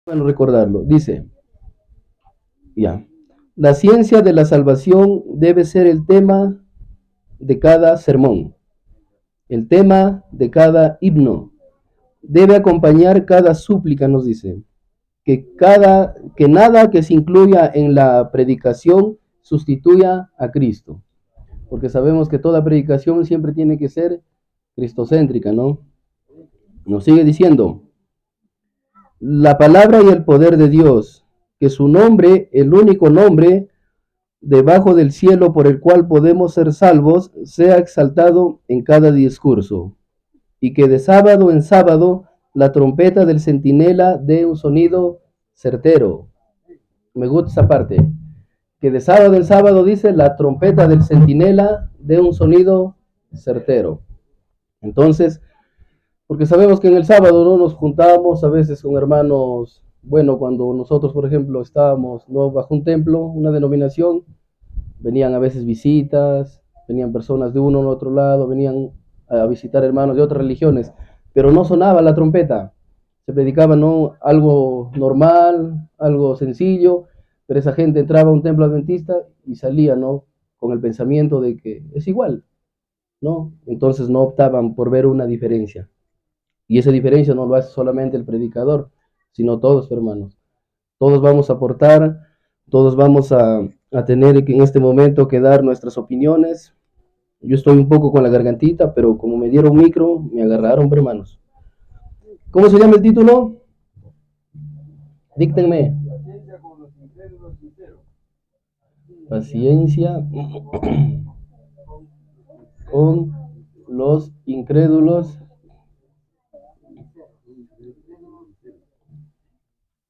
Bueno, recordarlo. Dice, ya, la ciencia de la salvación debe ser el tema de cada sermón, el tema de cada himno. Debe acompañar cada súplica, nos dice, que nada que se incluya en la predicación sustituya a Cristo, porque sabemos que toda predicación siempre tiene que ser cristocéntrica, ¿no? Nos sigue diciendo, la palabra y el poder de Dios, que su nombre, el único nombre debajo del cielo por el cual podemos ser salvos, sea exaltado en cada discurso, y que de sábado en sábado la trompeta del centinela dé un sonido certero. Me gusta esa parte. Que de sábado en sábado dice la trompeta del centinela dé un sonido certero. Entonces, porque sabemos que en el sábado no nos juntábamos a veces con hermanos, bueno, cuando nosotros, por ejemplo, estábamos no bajo un templo, una denominación, venían a veces visitas, venían personas de uno o otro lado, venían a visitar hermanos de otras religiones, pero no sonaba la trompeta, se predicaba no algo normal, algo sencillo, pero esa gente entraba a un templo adventista y salía, ¿no? Con el pensamiento de que es igual, ¿no? Entonces no optaban por ver una diferencia. Y esa diferencia no lo hace solamente el predicador, sino todos, hermanos. Todos vamos a aportar, todos vamos a tener en este momento que dar nuestras opiniones. Yo estoy un poco con la gargantita, pero como me dieron micro, me agarraron, hermanos. ¿Cómo se llama el título? Díctenme. Paciencia con los incrédulos.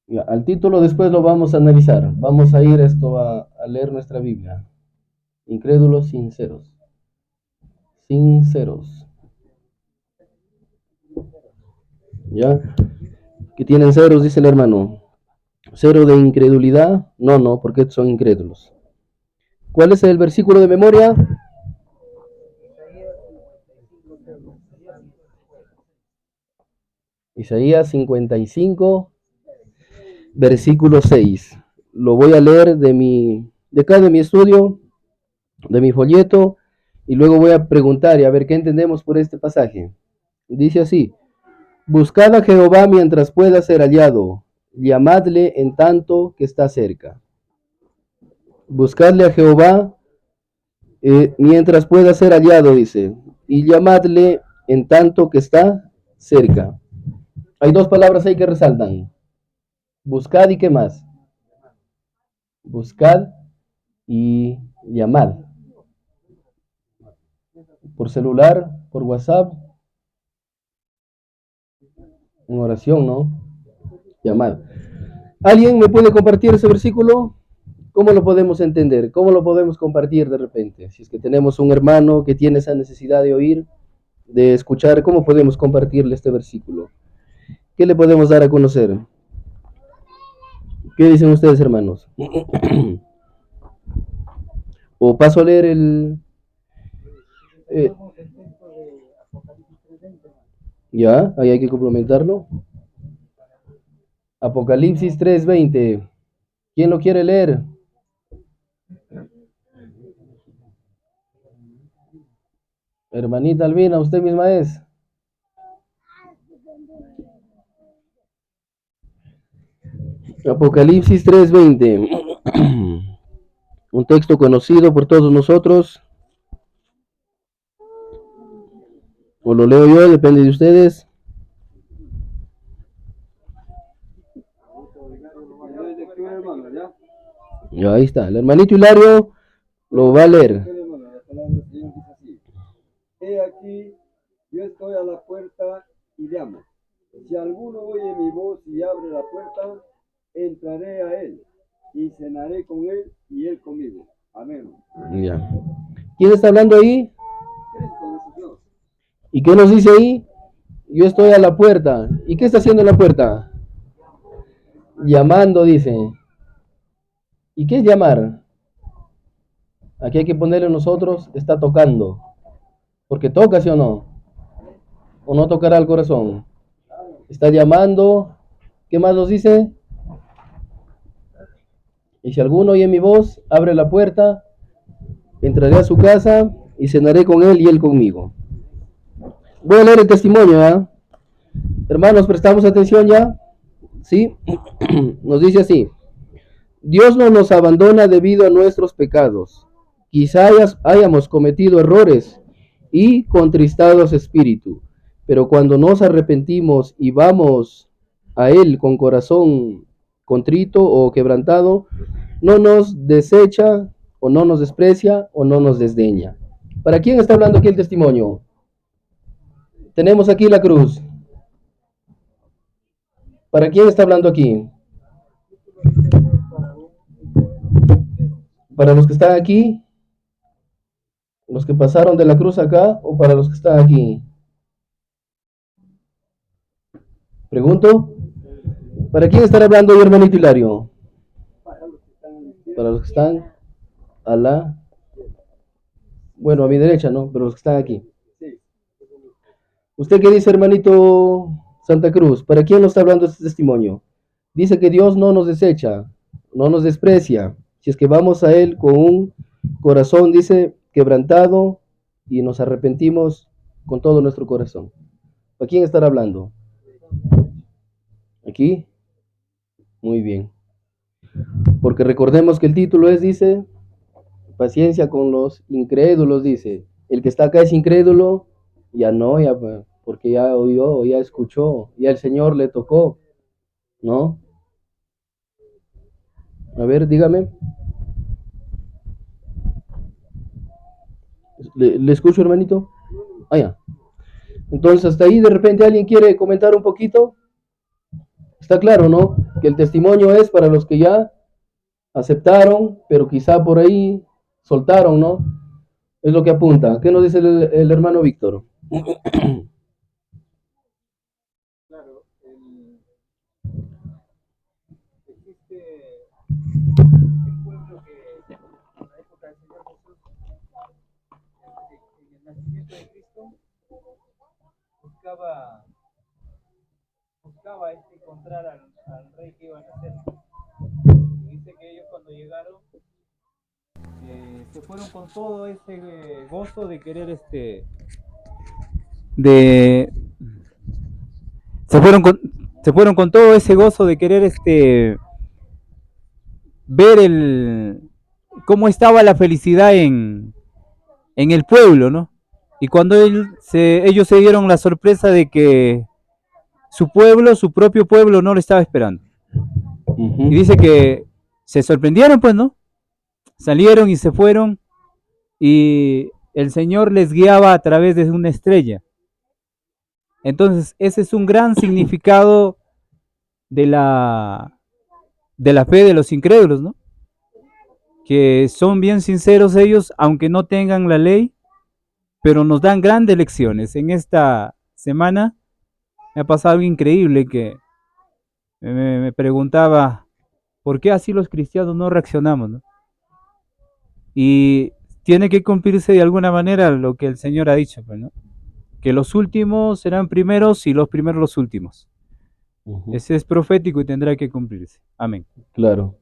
Ya, al título después lo vamos a analizar. Vamos a ir a leer nuestra Biblia. Incrédulos sinceros. Sinceros. ¿Ya? Que tienen ceros, dice el hermano. Cero de incredulidad. No, porque son incrédulos. ¿Cuál es el versículo de memoria? Isaías 55, versículo 6. Lo voy a leer de acá de mi estudio, de mi folleto, y luego voy a preguntar y a ver qué entendemos por este pasaje. Dice así: buscad a Jehová mientras pueda ser hallado, llamadle en tanto que está cerca. Buscadle a Jehová mientras pueda ser hallado, dice, y llamadle en tanto que está cerca. Hay dos palabras ahí que resaltan. Buscad y qué más. Buscad y llamad. Por celular, por WhatsApp, en oración, ¿no? Llamad. ¿Alguien me puede compartir ese versículo? ¿Cómo lo podemos entender? ¿Cómo lo podemos compartir de repente? Si es que tenemos un hermano que tiene esa necesidad de oír, de escuchar, ¿cómo podemos compartirle este versículo? ¿Qué le podemos dar a conocer? ¿Qué dicen ustedes, hermanos? O paso a leer eh, ya, ahí hay que complementarlo. Apocalipsis 3:20. ¿Quién lo quiere leer? Hermanita Albina, usted misma es. Apocalipsis 3:20. Un texto conocido por todos nosotros. O lo leo yo, depende de ustedes. Ya, ahí está. El hermanito Hilario lo va a leer. He aquí, yo estoy a la puerta y llamo. Si alguno oye mi voz y abre la puerta, entraré a él y cenaré con él y él conmigo. Amén. Ya. ¿Quién está hablando ahí? Cristo nuestro Dios. ¿Y qué nos dice ahí? Yo estoy a la puerta. ¿Y qué está haciendo en la puerta? Llamando, dice. ¿Y qué es llamar? Aquí hay que ponerle nosotros, está tocando. Porque toca, ¿sí o no? ¿O no tocará el corazón? Está llamando. ¿Qué más nos dice? Y si alguno oye mi voz, abre la puerta, entraré a su casa y cenaré con él y él conmigo. Voy a leer el testimonio, ¿eh? Hermanos, prestamos atención ya. ¿Sí? Nos dice así. Dios no nos abandona debido a nuestros pecados. Quizá hayamos cometido errores y contristados espíritu, pero cuando nos arrepentimos y vamos a Él con corazón contrito o quebrantado, no nos desecha o no nos desprecia o no nos desdeña. ¿Para quién está hablando aquí el testimonio? Tenemos aquí la cruz. ¿Para quién está hablando aquí? ¿Para los que están aquí? ¿Los que pasaron de la cruz acá o para los que están aquí? Pregunto. ¿Para quién estará hablando hoy, hermanito Hilario? Para los que están a la... Bueno, a mi derecha, ¿no? Pero los que están aquí. ¿Usted qué dice, hermanito Santa Cruz? ¿Para quién nos está hablando este testimonio? Dice que Dios no nos desecha, no nos desprecia. Si es que vamos a Él con un corazón, dice, quebrantado y nos arrepentimos con todo nuestro corazón. ¿Para quién estará hablando? ¿Aquí? Muy bien. Porque recordemos que el título es, dice, paciencia con los incrédulos, dice. El que está acá es incrédulo, ya no, ya, porque ya oyó, ya escuchó, ya el Señor le tocó, ¿no? A ver, dígame. ¿Le escucho, hermanito? Ah, ya. Entonces, hasta ahí de repente alguien quiere comentar un poquito. Está claro, ¿no? Que el testimonio es para los que ya aceptaron, pero quizá por ahí soltaron, ¿no? Es lo que apunta. ¿Qué nos dice el hermano Víctor? Claro, existe un pueblo que en la época del Señor Jesús, en el nacimiento de Cristo, buscaba encontrar al rey que iba a nacer. Y dice que ellos cuando llegaron se fueron con todo ese gozo de querer de se fueron con todo ese gozo de querer ver cómo estaba la felicidad en el pueblo, ¿no? Y cuando ellos se dieron la sorpresa de que su propio pueblo no lo estaba esperando. Y dice que se sorprendieron, pues, ¿no? Salieron y se fueron y el Señor les guiaba a través de una estrella. Entonces, ese es un gran significado de la fe de los incrédulos, ¿no? Que son bien sinceros ellos, aunque no tengan la ley, pero nos dan grandes lecciones. En esta semana me ha pasado algo increíble que me preguntaba, ¿por qué así los cristianos no reaccionamos, no? Y tiene que cumplirse de alguna manera lo que el Señor ha dicho, pues, ¿no? Que los últimos serán primeros y los primeros los últimos. Ese es profético y tendrá que cumplirse. Amén. Claro.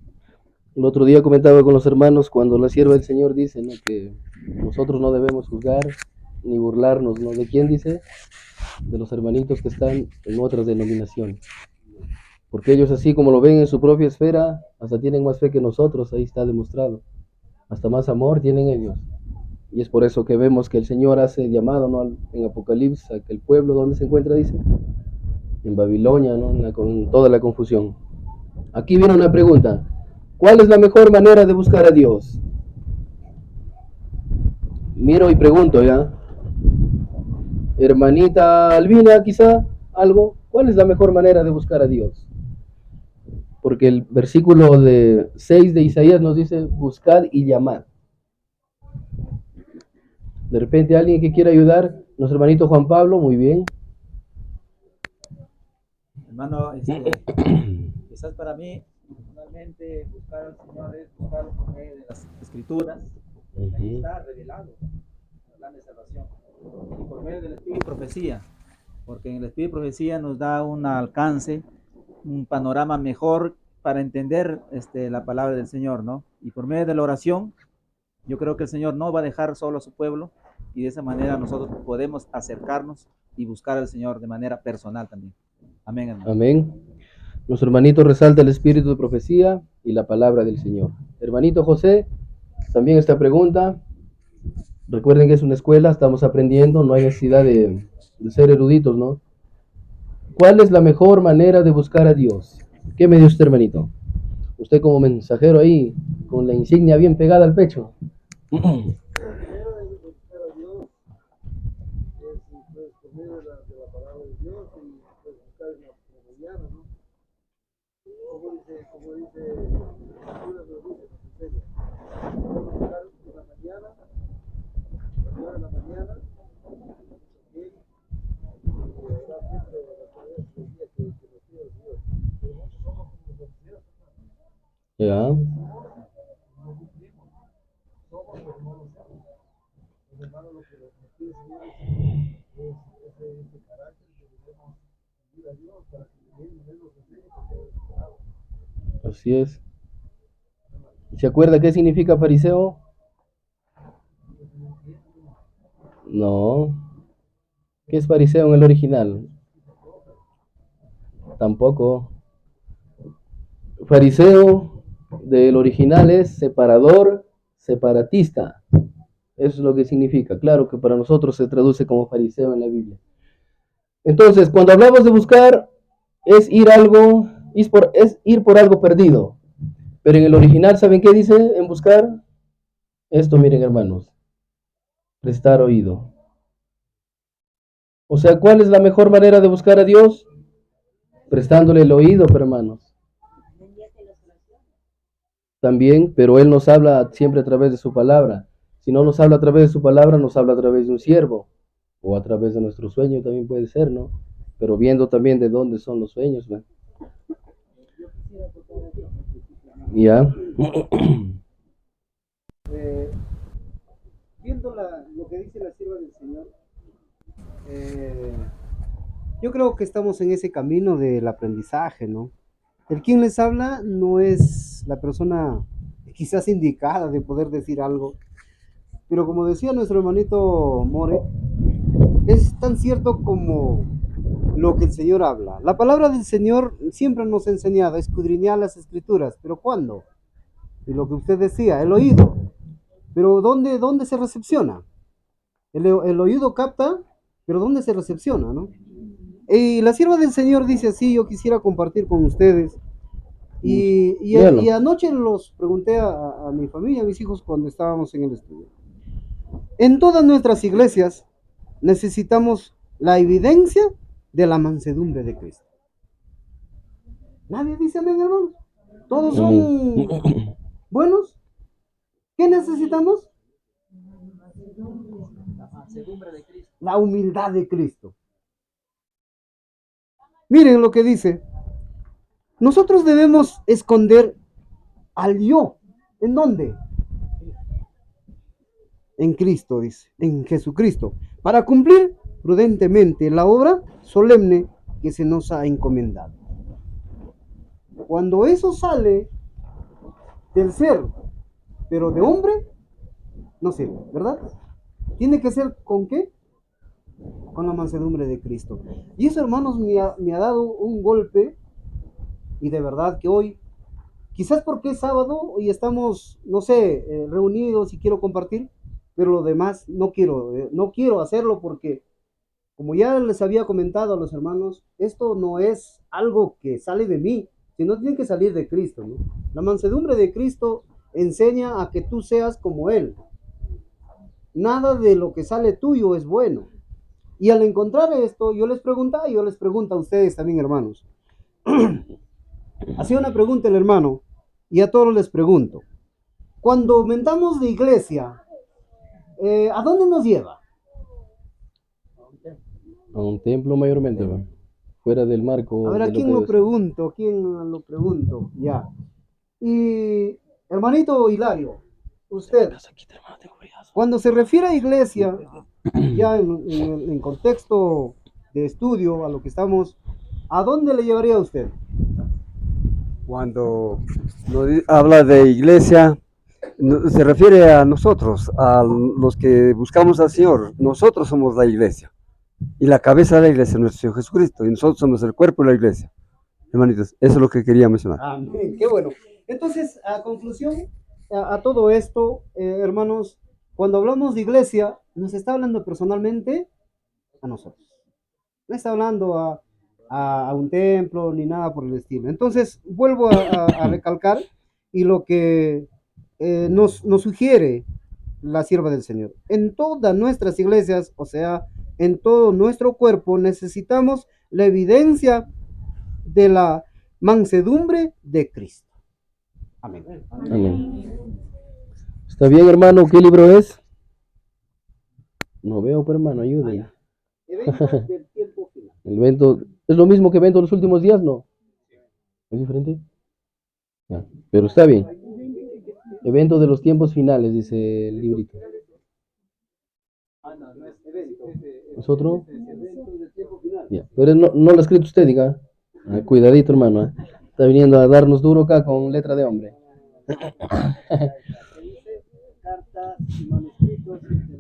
El otro día comentaba con los hermanos cuando la sierva del Señor dice, ¿no?, que nosotros no debemos juzgar ni burlarnos, ¿no? ¿De quién dice? De los hermanitos que están en otras denominaciones. Porque ellos así como lo ven en su propia esfera, hasta tienen más fe que nosotros, ahí está demostrado. Hasta más amor tienen ellos. Y es por eso que vemos que el Señor hace llamado, ¿no?, en Apocalipsis, a que el pueblo donde se encuentra, dice, en Babilonia, ¿no?, con toda la confusión. Aquí viene una pregunta. ¿Cuál es la mejor manera de buscar a Dios? Miro y pregunto, ¿ya? Hermanita Albina, quizá, algo. ¿Cuál es la mejor manera de buscar a Dios? Porque el versículo 6 de Isaías nos dice, buscad y llamad. De repente alguien que quiera ayudar, nuestro hermanito Juan Pablo, muy bien. Hermano, quizás para mí, personalmente, buscar al Señor es buscarlo por medio de las Escrituras. Ahí está revelado el plan de salvación. Y por medio del Espíritu y Profecía, porque en el Espíritu y Profecía nos da un alcance, un panorama mejor para entender la palabra del Señor, ¿no? Y por medio de la oración, yo creo que el Señor no va a dejar solo a su pueblo y de esa manera nosotros podemos acercarnos y buscar al Señor de manera personal también. Amén, hermano. Amén. Nuestro hermanito resalta el espíritu de profecía y la palabra del Señor. Hermanito José, también esta pregunta. Recuerden que es una escuela, estamos aprendiendo, no hay necesidad de ser eruditos, ¿no? ¿Cuál es la mejor manera de buscar a Dios? ¿Qué me dio usted, hermanito? Usted como mensajero ahí, con la insignia bien pegada al pecho. La manera de buscar a Dios es pues, por medio de la palabra de Dios y pues, buscar en la mañana, ¿no? Como dice, la escritura nos dice, nos enseña. Vamos a buscar en la mañana, en la mañana, y orar siempre a través del día que nos pide Dios. Pero muchos somos como los fariseos, Ya, no cumplimos, somos pero no lo hacemos. Los hermanos, lo que nos pide el Señor es ese carácter que debemos pedir a Dios para que Él nos enseñe porque es esperado. así es. ¿Se acuerda qué significa fariseo? No. ¿Qué es fariseo en el original? Tampoco. Fariseo del original es separador, separatista. Eso es lo que significa. Claro que para nosotros se traduce como fariseo en la Biblia. Entonces, cuando hablamos de buscar, es ir por algo perdido. Pero en el original, ¿saben qué dice en buscar? Esto, miren, hermanos. Prestar oído. O sea, ¿cuál es la mejor manera de buscar a Dios? Prestándole el oído, hermanos. También, pero Él nos habla siempre a través de su palabra. Si no nos habla a través de su palabra, nos habla a través de un siervo. O a través de nuestro sueño también puede ser, ¿no? Pero viendo también de dónde son los sueños, ¿no? Ya. Viendo lo que dice la sierva del Señor, yo creo que estamos en ese camino del aprendizaje, ¿no? El quien les habla no es la persona quizás indicada de poder decir algo, pero como decía nuestro hermanito More, es tan cierto como lo que el Señor habla. La palabra del Señor siempre nos ha enseñado a escudriñar las escrituras, pero ¿cuándo? Y lo que usted decía, el oído. Pero ¿dónde se recepciona? El oído capta, pero ¿dónde se recepciona, no? Y la sierva del Señor dice así, yo quisiera compartir con ustedes. Y anoche los pregunté a mi familia, a mis hijos, cuando estábamos en el estudio. En todas nuestras iglesias necesitamos la evidencia de la mansedumbre de Cristo. Nadie dice amén, hermanos. Todos son buenos. ¿Qué necesitamos? La humildad de Cristo. Miren lo que dice. Nosotros debemos esconder al yo. ¿En dónde? En Cristo, dice. En Jesucristo. Para cumplir prudentemente la obra solemne que se nos ha encomendado. Cuando eso sale del ser, pero de hombre, no sirve, ¿verdad? Tiene que ser ¿con qué? Con la mansedumbre de Cristo. Y eso, hermanos, me ha dado un golpe. Y de verdad que hoy, quizás porque es sábado y estamos, no sé, reunidos y quiero compartir, pero lo demás no quiero hacerlo porque, como ya les había comentado a los hermanos, esto no es algo que sale de mí, sino tiene que salir de Cristo, ¿no? La mansedumbre de Cristo enseña a que tú seas como Él. Nada de lo que sale tuyo es bueno. Y al encontrar esto, yo les pregunto a ustedes también, hermanos. Hacía una pregunta el hermano, y a todos les pregunto. Cuando aumentamos de iglesia, ¿a dónde nos lleva? A un templo mayormente, ¿va? Fuera del marco. A ver, ¿a quién lo pregunto? ¿A quién lo pregunto? Ya. Y, hermanito Hilario, usted, cuando se refiere a iglesia, ya en contexto de estudio, a lo que estamos, ¿a dónde le llevaría a usted? cuando habla de iglesia, se refiere a nosotros, a los que buscamos al Señor. Nosotros somos la iglesia. Y la cabeza de la iglesia es nuestro Señor Jesucristo. Y nosotros somos el cuerpo de la iglesia. Hermanitos, eso es lo que quería mencionar. Amén, qué bueno. Entonces, a conclusión, a todo esto, hermanos, cuando hablamos de iglesia, nos está hablando personalmente a nosotros. No está hablando a un templo ni nada por el estilo. Entonces, vuelvo a recalcar y lo que nos sugiere la sierva del Señor. En todas nuestras iglesias, o sea, en todo nuestro cuerpo, necesitamos la evidencia de la mansedumbre de Cristo. Amén. Amén. ¿Está bien, hermano? ¿Qué libro es? No veo, pero hermano, ayúdenme. Eventos del tiempo final. El evento, ¿es lo mismo que evento de los últimos días? No. ¿Es diferente? Ya, pero está bien. Evento de los tiempos finales, dice el librito. ¿Es otro? Ya, pero no lo ha escrito usted, diga. Cuidadito, hermano. Está viniendo a darnos duro acá con letra de hombre.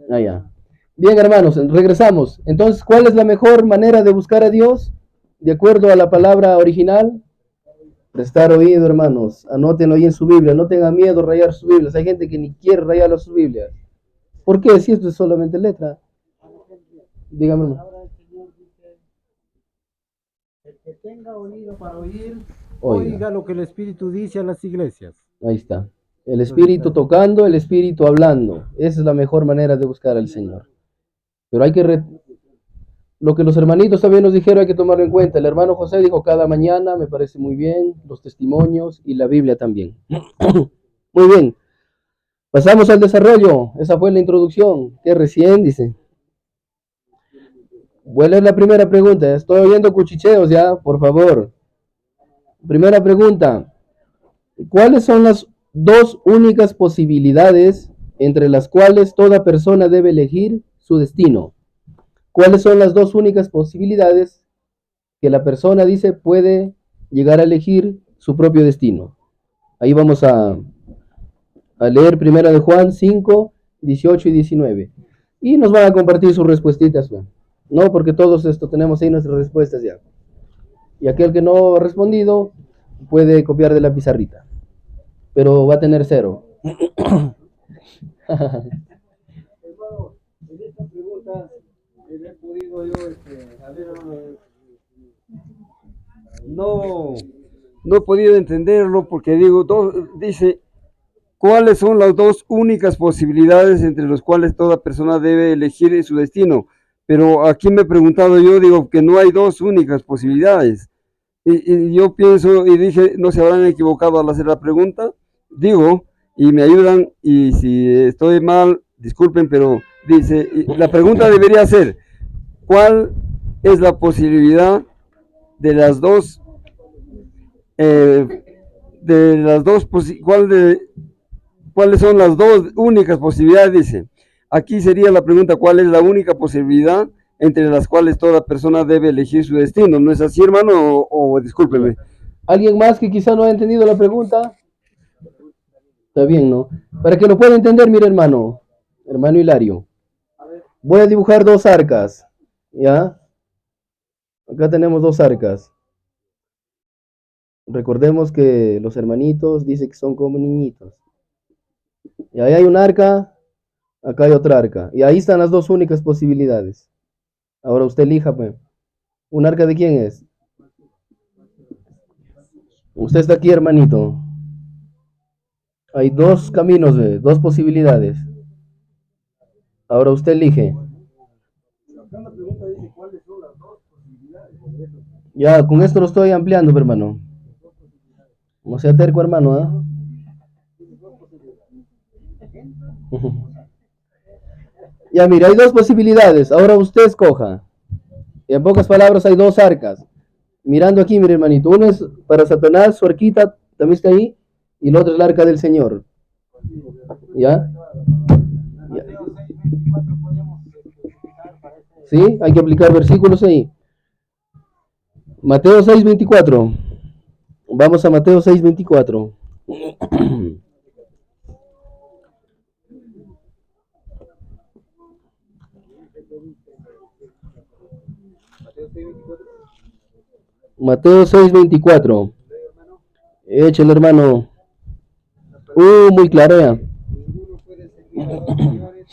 Ya. Bien, hermanos, regresamos. Entonces, ¿cuál es la mejor manera de buscar a Dios? De acuerdo a la palabra original, prestar oído, hermanos. Anótenlo ahí en su Biblia. No tengan miedo de rayar sus Biblias. Hay gente que ni quiere rayar sus Biblias. ¿Por qué? Si esto es solamente letra. Dígame, hermano. El que tenga oído para oír, Oiga. oiga lo que el Espíritu dice a las iglesias. Ahí está. El Espíritu tocando, el Espíritu hablando. Esa es la mejor manera de buscar al Señor. Pero hay que... Lo que los hermanitos también nos dijeron hay que tomarlo en cuenta. El hermano José dijo cada mañana, me parece muy bien, los testimonios y la Biblia también. Muy bien. Pasamos al desarrollo. Esa fue la introducción. Que recién dice. Voy a leer la primera pregunta. Estoy oyendo cuchicheos ya, por favor. Primera pregunta. ¿Cuáles son las dos únicas posibilidades entre las cuales toda persona debe elegir su destino? ¿Cuáles son las dos únicas posibilidades que la persona dice puede llegar a elegir su propio destino? Ahí vamos a leer primera de Juan 5, 18 y 19. Y nos van a compartir sus respuestas. No, porque todos esto tenemos ahí nuestras respuestas ya. Y aquel que no ha respondido puede copiar de la pizarrita. Pero va a tener 0. Hermano, en esta pregunta he podido yo, no he podido entenderlo porque digo, dice, ¿cuáles son las dos únicas posibilidades entre las cuales toda persona debe elegir su destino? Pero aquí me he preguntado yo, digo, que no hay dos únicas posibilidades. Y yo pienso y dije, ¿no se habrán equivocado al hacer la pregunta? Digo, y me ayudan, y si estoy mal, disculpen, pero dice, la pregunta debería ser, ¿cuál es la posibilidad de las dos, cuáles son las dos únicas posibilidades? Dice, aquí sería la pregunta, ¿cuál es la única posibilidad entre las cuales toda persona debe elegir su destino? ¿No es así, hermano? O discúlpeme. ¿Alguien más que quizá no ha entendido la pregunta? Está bien, ¿no? Para que lo pueda entender, mire, hermano Hilario. Voy a dibujar dos arcas, ¿ya? Acá tenemos dos arcas. Recordemos que los hermanitos dicen que son como niñitos. Y ahí hay un arca, acá hay otra arca. Y ahí están las dos únicas posibilidades. Ahora usted elija, pues. ¿Un arca de quién es? Usted está aquí, hermanito. Hay dos caminos, dos posibilidades. Ahora usted elige. Ya, con esto lo estoy ampliando, hermano. No sea terco, hermano, ¿ah? Ya, mira, hay dos posibilidades. Ahora usted escoja. Y en pocas palabras, hay dos arcas. Mirando aquí, mire, hermanito. Uno es para Satanás, su arquita también está ahí. Y el otro es el arca del Señor. ¿Ya? Ya. Sí, hay que aplicar versículos ahí. Mateo 6:24. Vamos a Mateo 6:24. Mateo 6:24. Échale, hermano. Muy clarea. Ninguno puede servir a dos señores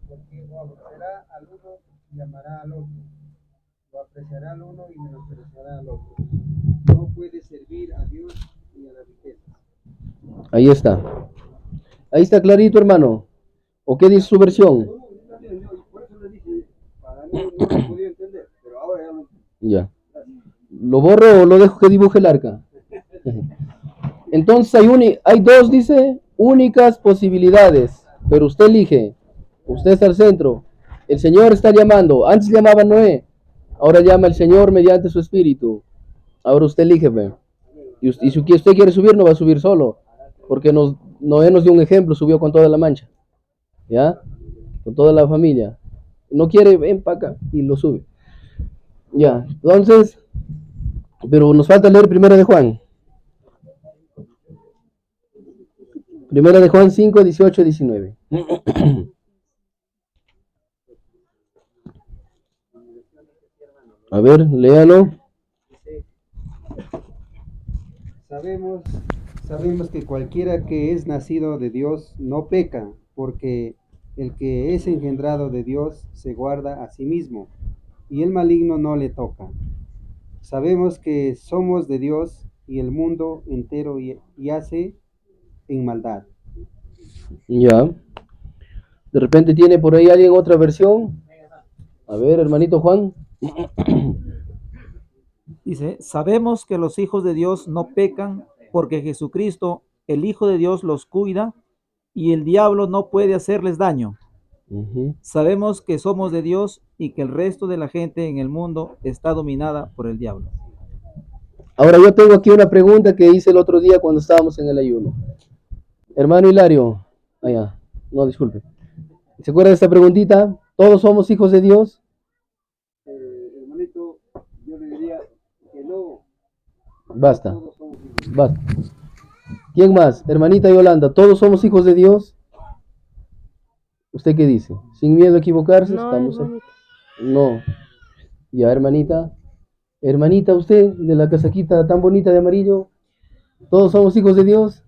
porque o aborrecerá al uno y amará al otro, o apreciará al uno y menospreciará al otro. No puede servir a Dios ni a la riqueza. Ahí está. Ahí está clarito, hermano. ¿O qué dice su versión? Por eso le dije, para mí no lo podía entender, pero ahora ya lo Ya. ¿Lo borro o lo dejo que dibuje el arca? Entonces hay dos, dice, únicas posibilidades, pero usted elige. Usted está al centro. El Señor está llamando. Antes llamaba Noé, ahora llama el Señor mediante su espíritu. Ahora usted elige, ve. Y si usted quiere subir, no va a subir solo, porque Noé nos dio un ejemplo, subió con toda la mancha, ¿ya? Con toda la familia. No quiere, ven para acá, y lo sube. Ya, entonces, pero nos falta leer Primera de Juan. Primera de Juan 5, 18, 19. A ver, léalo. Sabemos, sabemos que cualquiera que es nacido de Dios no peca, porque el que es engendrado de Dios se guarda a sí mismo, y el maligno no le toca. Sabemos que somos de Dios y el mundo entero yace en maldad. Ya. De repente tiene por ahí alguien otra versión. A ver, hermanito Juan. Dice, sabemos que los hijos de Dios no pecan porque Jesucristo, el Hijo de Dios, los cuida y el diablo no puede hacerles daño. Ujú. Sabemos que somos de Dios y que el resto de la gente en el mundo está dominada por el diablo. Ahora yo tengo aquí una pregunta que hice el otro día cuando estábamos en el ayuno. Hermano Hilario, no, disculpe. ¿Se acuerda de esta preguntita? ¿Todos somos hijos de Dios? hermanito, yo le diría que no, Basta, todos somos hijos. basta. ¿Quién más? Hermanita Yolanda, ¿todos somos hijos de Dios? ¿Usted qué dice? ¿Sin miedo a equivocarse? No, Estamos hermanito. No. Ya, hermanita. Hermanita, usted, de la casaquita tan bonita de amarillo, ¿todos somos hijos de Dios?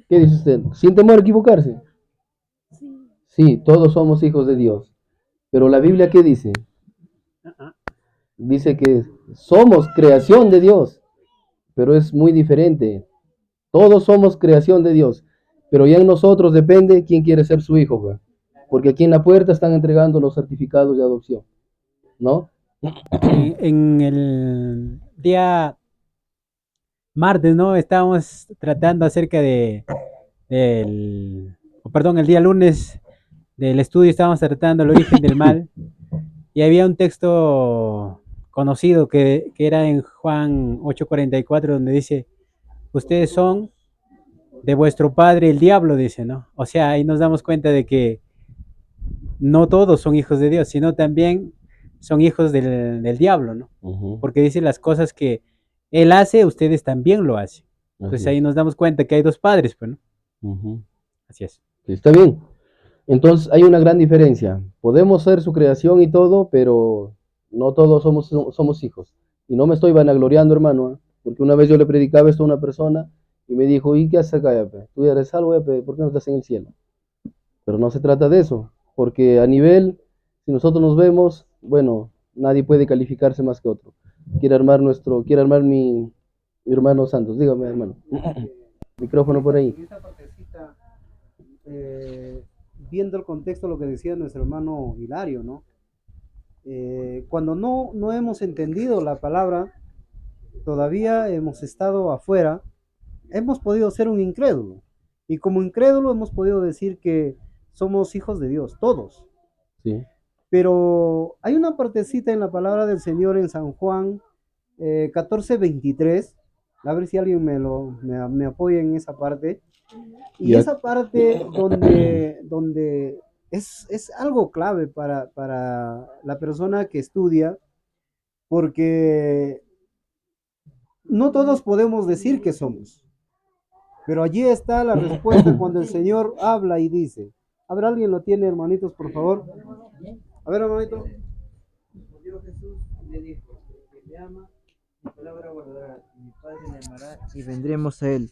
¿Qué dice usted? ¿Sin temor a equivocarse? Sí. Sí, todos somos hijos de Dios. Pero la Biblia, ¿qué dice? Dice que somos creación de Dios, pero es muy diferente. Todos somos creación de Dios, pero ya en nosotros depende quién quiere ser su hijo, güey. Porque aquí en la puerta están entregando los certificados de adopción, ¿no? En el día martes, ¿no? Estábamos tratando acerca el día lunes del estudio estábamos tratando el origen del mal y había un texto conocido que era en Juan 8:44 donde dice, ustedes son de vuestro padre el diablo, dice, ¿no? O sea, ahí nos damos cuenta de que no todos son hijos de Dios, sino también son hijos del diablo, ¿no? Ujú, Porque dice las cosas que él hace, ustedes también lo hacen. Entonces así ahí es. nos damos cuenta que hay dos padres, pues, ¿no? Ujú. Así es. Sí, está bien. Entonces hay una gran diferencia. Podemos ser su creación y todo, pero no todos somos hijos. Y no me estoy vanagloriando, hermano, ¿eh? Porque una vez yo le predicaba esto a una persona y me dijo, ¿y qué haces acá, ya, pe? Tú ya eres salvo, ya, pe, ¿por qué no estás en el cielo? Pero no se trata de eso, porque a nivel, si nosotros nos vemos, bueno, nadie puede calificarse más que otro. Quiere armar mi hermano Santos. Dígame, hermano. Micrófono por ahí. En esta partecita, viendo el contexto, lo que decía nuestro hermano Hilario, ¿no? Cuando no hemos entendido la palabra, todavía hemos estado afuera, hemos podido ser un incrédulo. Y como incrédulo hemos podido decir que somos hijos de Dios, todos. Sí. Pero hay una partecita en la palabra del Señor en San Juan 14:23. A ver si alguien me apoya en esa parte. Y Ya. esa parte donde es algo clave para la persona que estudia, porque no todos podemos decir que somos, pero allí está la respuesta cuando el Señor habla y dice. A ver, ¿alguien lo tiene, hermanitos, por favor? A ver, hermanito. Dios Jesús le dijo, el que me ama, mi palabra guardará, y mi Padre me amará, y vendremos a él,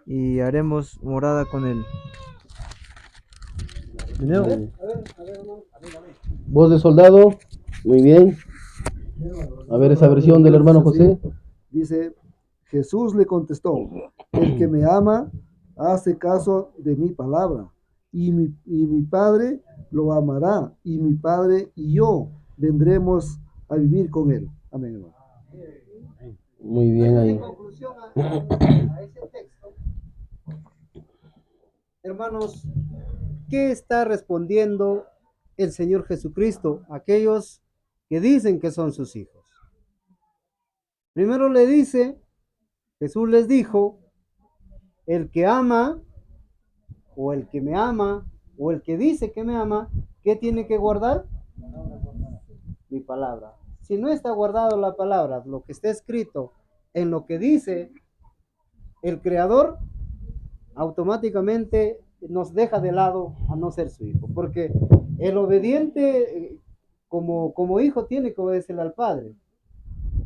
y haremos morada con él. Muy voz de soldado, muy bien. A ver esa versión del hermano José. Dice, Jesús le contestó, el que me ama hace caso de mi palabra, y mi Padre lo amará, y mi Padre y yo vendremos a vivir con él. Amén, hermano. Muy bien ahí. En conclusión a ese texto, hermanos, ¿qué está respondiendo el Señor Jesucristo a aquellos que dicen que son sus hijos? Primero le dice, Jesús les dijo, el que ama, o el que me ama, o el que dice que me ama, ¿qué tiene que guardar? Mi palabra. Si no está guardado la palabra, lo que está escrito en lo que dice el Creador, automáticamente nos deja de lado a no ser su hijo, porque el obediente como hijo tiene que obedecerle al Padre,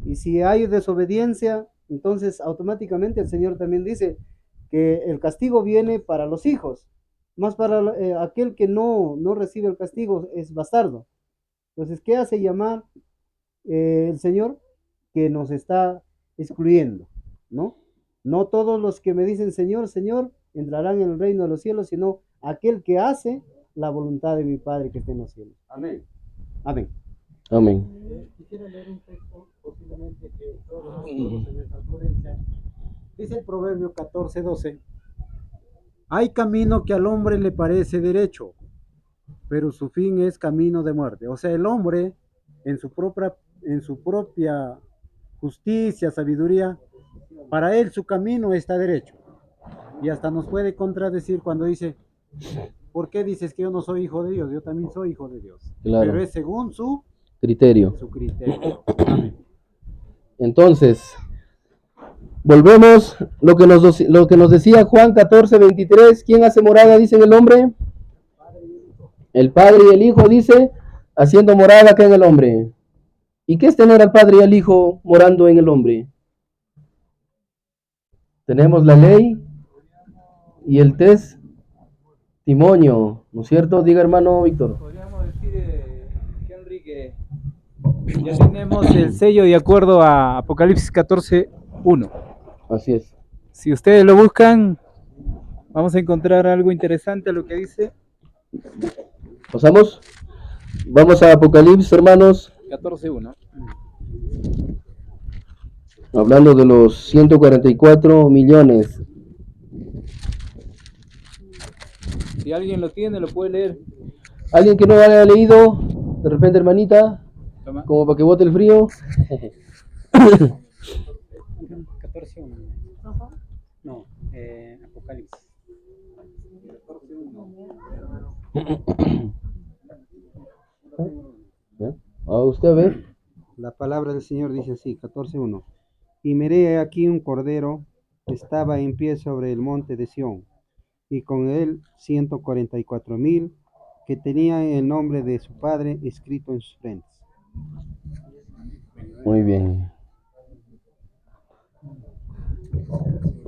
y si hay desobediencia, entonces automáticamente el Señor también dice que el castigo viene para los hijos, más para aquel que no recibe el castigo es bastardo. Entonces, ¿qué hace llamar el Señor? Que nos está excluyendo, ¿no? No todos los que me dicen Señor, Señor, entrarán en el reino de los cielos, sino aquel que hace la voluntad de mi Padre que está en los cielos. Amén. Amén. Amén. Quisiera leer un texto, posiblemente que todos en nuestra prudencia. Dice el Proverbio 14:12. Hay camino que al hombre le parece derecho, pero su fin es camino de muerte. O sea, el hombre en su propia justicia, sabiduría, para él su camino está derecho. Y hasta nos puede contradecir cuando dice, ¿por qué dices que yo no soy hijo de Dios? Yo también soy hijo de Dios. Claro. Pero es según su Criterio. criterio. Amén. Entonces, volvemos lo que nos decía Juan 14:23. ¿Quién hace morada, dice en el hombre? El Padre y el Hijo, dice, haciendo morada acá en el hombre. ¿Y qué es tener al Padre y al Hijo morando en el hombre? Tenemos la ley y el testimonio, ¿no es cierto? Diga, hermano Víctor. Podríamos decir, Henry, que ya tenemos el sello de acuerdo a Apocalipsis 14:1. Así es. Si ustedes lo buscan, vamos a encontrar algo interesante a lo que dice ¿Pasamos? Vamos a Apocalipsis, hermanos. 14:1. Hablando de los 144 millones. Si alguien lo tiene, lo puede leer. ¿Alguien que no haya leído? De repente, hermanita, Toma. como para que bote el frío. 14:1. No, Apocalipsis. A usted ve. La palabra del Señor dice así, 14:1. Y miré aquí un cordero que estaba en pie sobre el monte de Sión, y con él 144,000 que tenían el nombre de su padre escrito en sus frentes. Muy bien.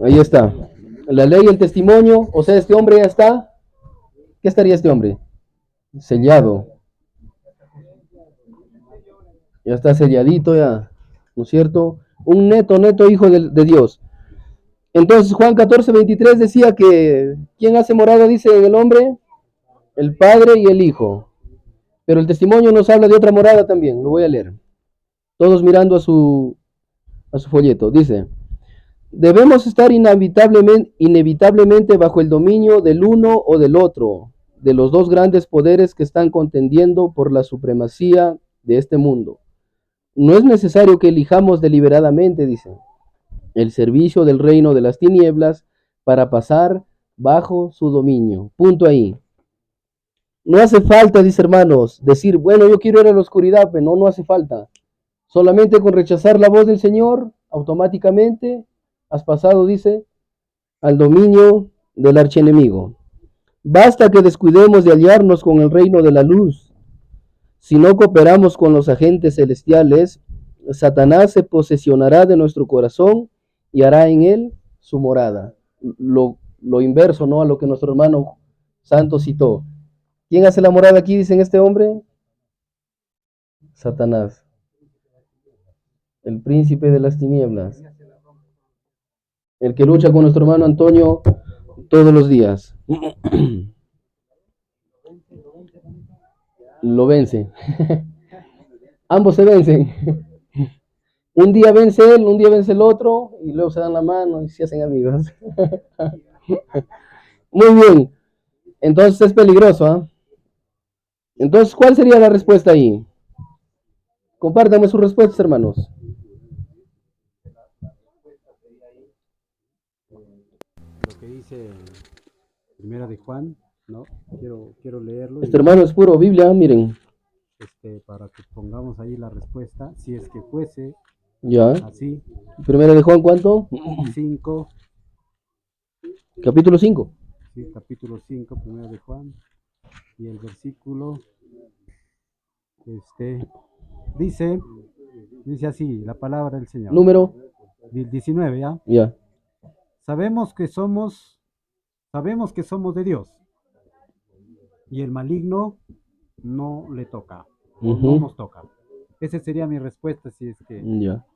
Ahí está. La ley y el testimonio. O sea, este hombre ya está. ¿Qué estaría este hombre? Sellado. Ya está selladito ya. ¿No es cierto? Un neto hijo de Dios. Entonces Juan 14:23 decía que ¿quién hace morada, dice en el hombre? El Padre y el Hijo. Pero el testimonio nos habla de otra morada también. Lo voy a leer. Todos mirando a su folleto. Dice: debemos estar inevitablemente bajo el dominio del uno o del otro, de los dos grandes poderes que están contendiendo por la supremacía de este mundo. No es necesario que elijamos deliberadamente, dice, el servicio del reino de las tinieblas para pasar bajo su dominio. Punto ahí. No hace falta, dice hermanos, decir, bueno, yo quiero ir a la oscuridad, pero no hace falta. Solamente con rechazar la voz del Señor automáticamente has pasado, dice, al dominio del archienemigo. Basta que descuidemos de aliarnos con el reino de la luz. Si no cooperamos con los agentes celestiales, Satanás se posesionará de nuestro corazón y hará en él su morada. Lo inverso, ¿no? A lo que nuestro hermano Santo citó. ¿Quién hace la morada aquí, dicen este hombre? Satanás, el príncipe de las tinieblas, el que lucha con nuestro hermano Antonio todos los días. Lo vence. Ambos se vencen. Un día vence él, un día vence el otro, y luego se dan la mano y se hacen amigos. Muy bien. Entonces es peligroso, ¿ah? Entonces, ¿cuál sería la respuesta ahí? Compártame sus respuestas, hermanos. Lo que dice Primera de Juan, ¿no? Quiero leerlo Este hermano es puro Biblia, miren. para que pongamos ahí la respuesta, si es que fuese Ya. así. Primera de Juan, ¿cuánto? 5, Capítulo 5. sí, capítulo 5, Primera de Juan, y el versículo, dice así, la palabra del Señor. Número. 19, ¿ya? Ya. Sabemos que somos de Dios, y el maligno no le toca, o no nos toca. Esa sería mi respuesta, si es que... Ya.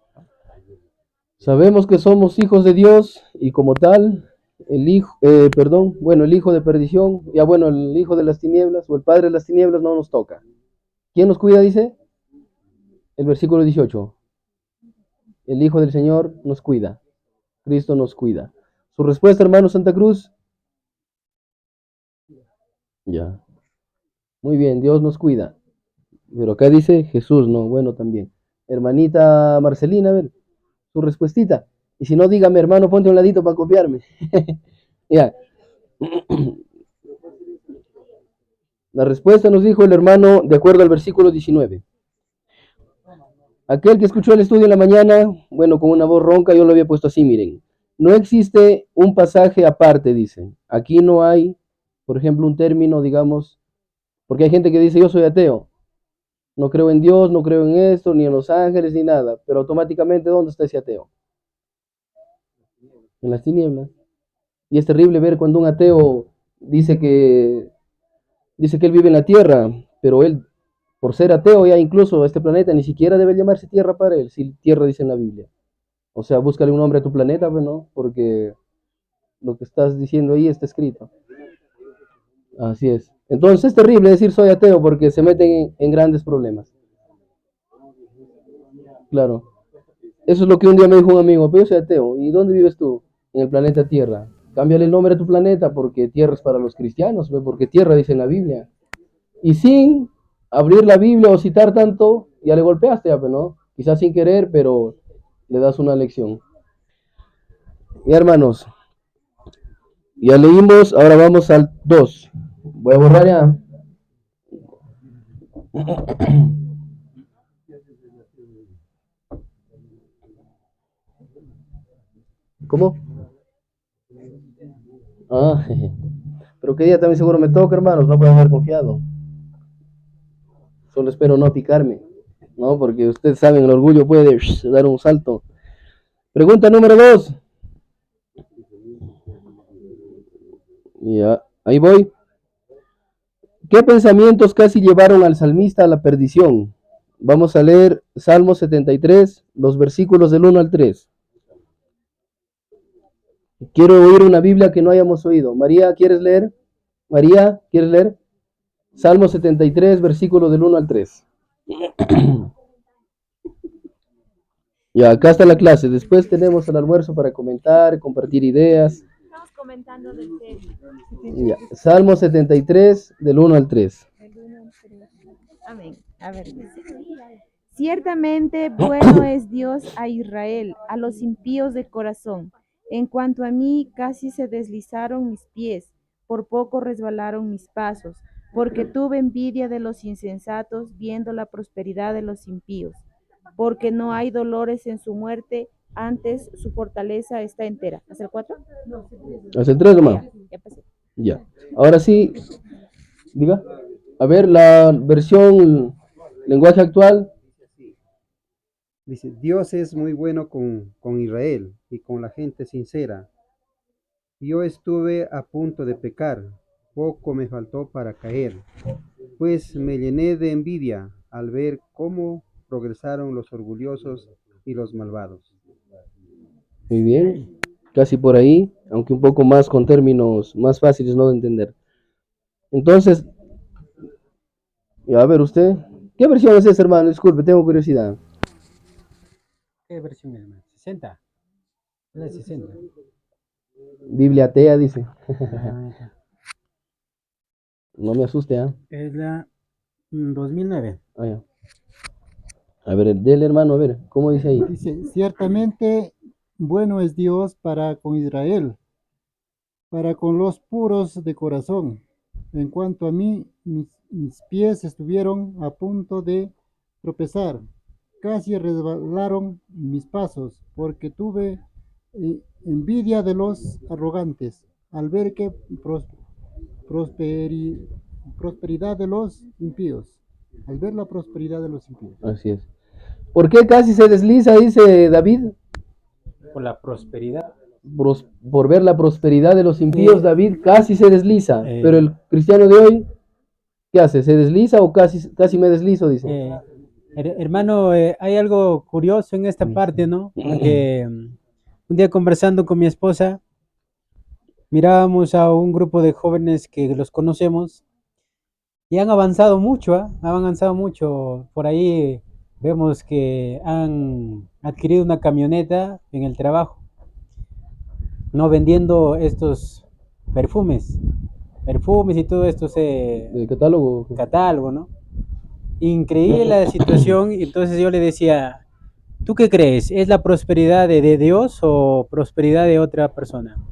Sabemos que somos hijos de Dios y como tal, el hijo de perdición, el hijo de las tinieblas o el padre de las tinieblas no nos toca. ¿Quién nos cuida, dice? El versículo 18. El Hijo del Señor nos cuida. Cristo nos cuida. ¿Su respuesta, hermano Santa Cruz? Ya. Muy bien, Dios nos cuida. Pero acá dice Jesús, no, bueno también. Hermanita Marcelina, a ver, su respuestita. Y si no, dígame, hermano, ponte a un ladito para copiarme. Ya. La respuesta nos dijo el hermano de acuerdo al versículo 19. Aquel que escuchó el estudio en la mañana, bueno, con una voz ronca, yo lo había puesto así, miren. No existe un pasaje aparte, dice. Aquí no hay, por ejemplo, un término, digamos, porque hay gente que dice, yo soy ateo. No creo en Dios, no creo en esto, ni en los ángeles, ni nada. Pero automáticamente, ¿dónde está ese ateo? En las tinieblas. Y es terrible ver cuando un ateo dice que él vive en la tierra, pero él, por ser ateo, ya incluso este planeta ni siquiera debe llamarse tierra para él, si tierra dice en la Biblia. O sea, búscale un nombre a tu planeta, pues no, porque lo que estás diciendo ahí está escrito. Así es. Entonces es terrible decir soy ateo porque se meten en grandes problemas. Claro. Eso es lo que un día me dijo un amigo, pero yo soy ateo. ¿Y dónde vives tú? En el planeta Tierra. Cámbiale el nombre a tu planeta porque tierra es para los cristianos, ¿ve? Porque tierra dice en la Biblia. Y sin abrir la Biblia o citar tanto, ya le golpeaste, ya, pues, ¿no? Quizás sin querer, pero le das una lección. Y hermanos, ya leímos, ahora vamos al 2. Voy a borrar ya. ¿Cómo? Ah, pero qué día también seguro me toca, hermanos, no puedo haber confiado. Solo espero no picarme, ¿no? Porque ustedes saben, el orgullo puede dar un salto. Pregunta número 2. Ya, ahí voy. ¿Qué pensamientos casi llevaron al salmista a la perdición? Vamos a leer Salmo 73, los versículos del 1 al 3. Quiero oír una Biblia que no hayamos oído. María, ¿quieres leer? María, ¿quieres leer? Salmo 73, versículos del 1 al 3. Ya, acá está la clase. Después tenemos el almuerzo para comentar, compartir ideas. Estamos comentando del texto. Ya, Salmo 73, del 1 al 3. Amén. A ver, dice. Ciertamente bueno es Dios a Israel, a los impíos de corazón. En cuanto a mí, casi se deslizaron mis pies, por poco resbalaron mis pasos, porque tuve envidia de los insensatos, viendo la prosperidad de los impíos, porque no hay dolores en su muerte, antes su fortaleza está entera. ¿Hasta el 4? Hasta el 3 nomás. Ya pasé. Ya. Ahora sí, diga. A ver, la versión lenguaje actual. Dice, Dios es muy bueno con Israel y con la gente sincera. Yo estuve a punto de pecar, poco me faltó para caer, pues me llené de envidia al ver cómo progresaron los orgullosos y los malvados. Muy bien. Casi por ahí, aunque un poco más con términos más fáciles no de entender. Entonces, ya, a ver usted. ¿Qué versión es esa, hermano? Disculpe, tengo curiosidad. ¿Qué versión es, hermano? 60. La 60. Biblia atea, dice. Ah, No me asuste, ¿ah? es la 2009. Ah, ya. A ver, dele, hermano, a ver, ¿cómo dice ahí? Dice, ciertamente bueno es Dios para con Israel, para con los puros de corazón. En cuanto a mí, mis pies estuvieron a punto de tropezar, casi resbalaron mis pasos, porque tuve envidia de los arrogantes, al ver que prosperi- prosperidad de los impíos, al ver la prosperidad de los impíos. Así es. ¿Por qué casi se desliza, dice David? Por la prosperidad. Por ver la prosperidad de los impíos, David casi se desliza. Eh. Pero el cristiano de hoy, ¿qué hace? ¿Se desliza o casi me deslizo? Dice. Hermano, hay algo curioso en esta parte, ¿no? Porque un día conversando con mi esposa, mirábamos a un grupo de jóvenes que los conocemos y han avanzado mucho, ¿ah? Han avanzado mucho. Por ahí vemos que han adquirido una camioneta en el trabajo, no vendiendo estos perfumes y todo esto ¿De catálogo? catálogo, ¿no? Increíble la situación, y entonces yo le decía, ¿tú qué crees? ¿Es la prosperidad de Dios o prosperidad de otra persona?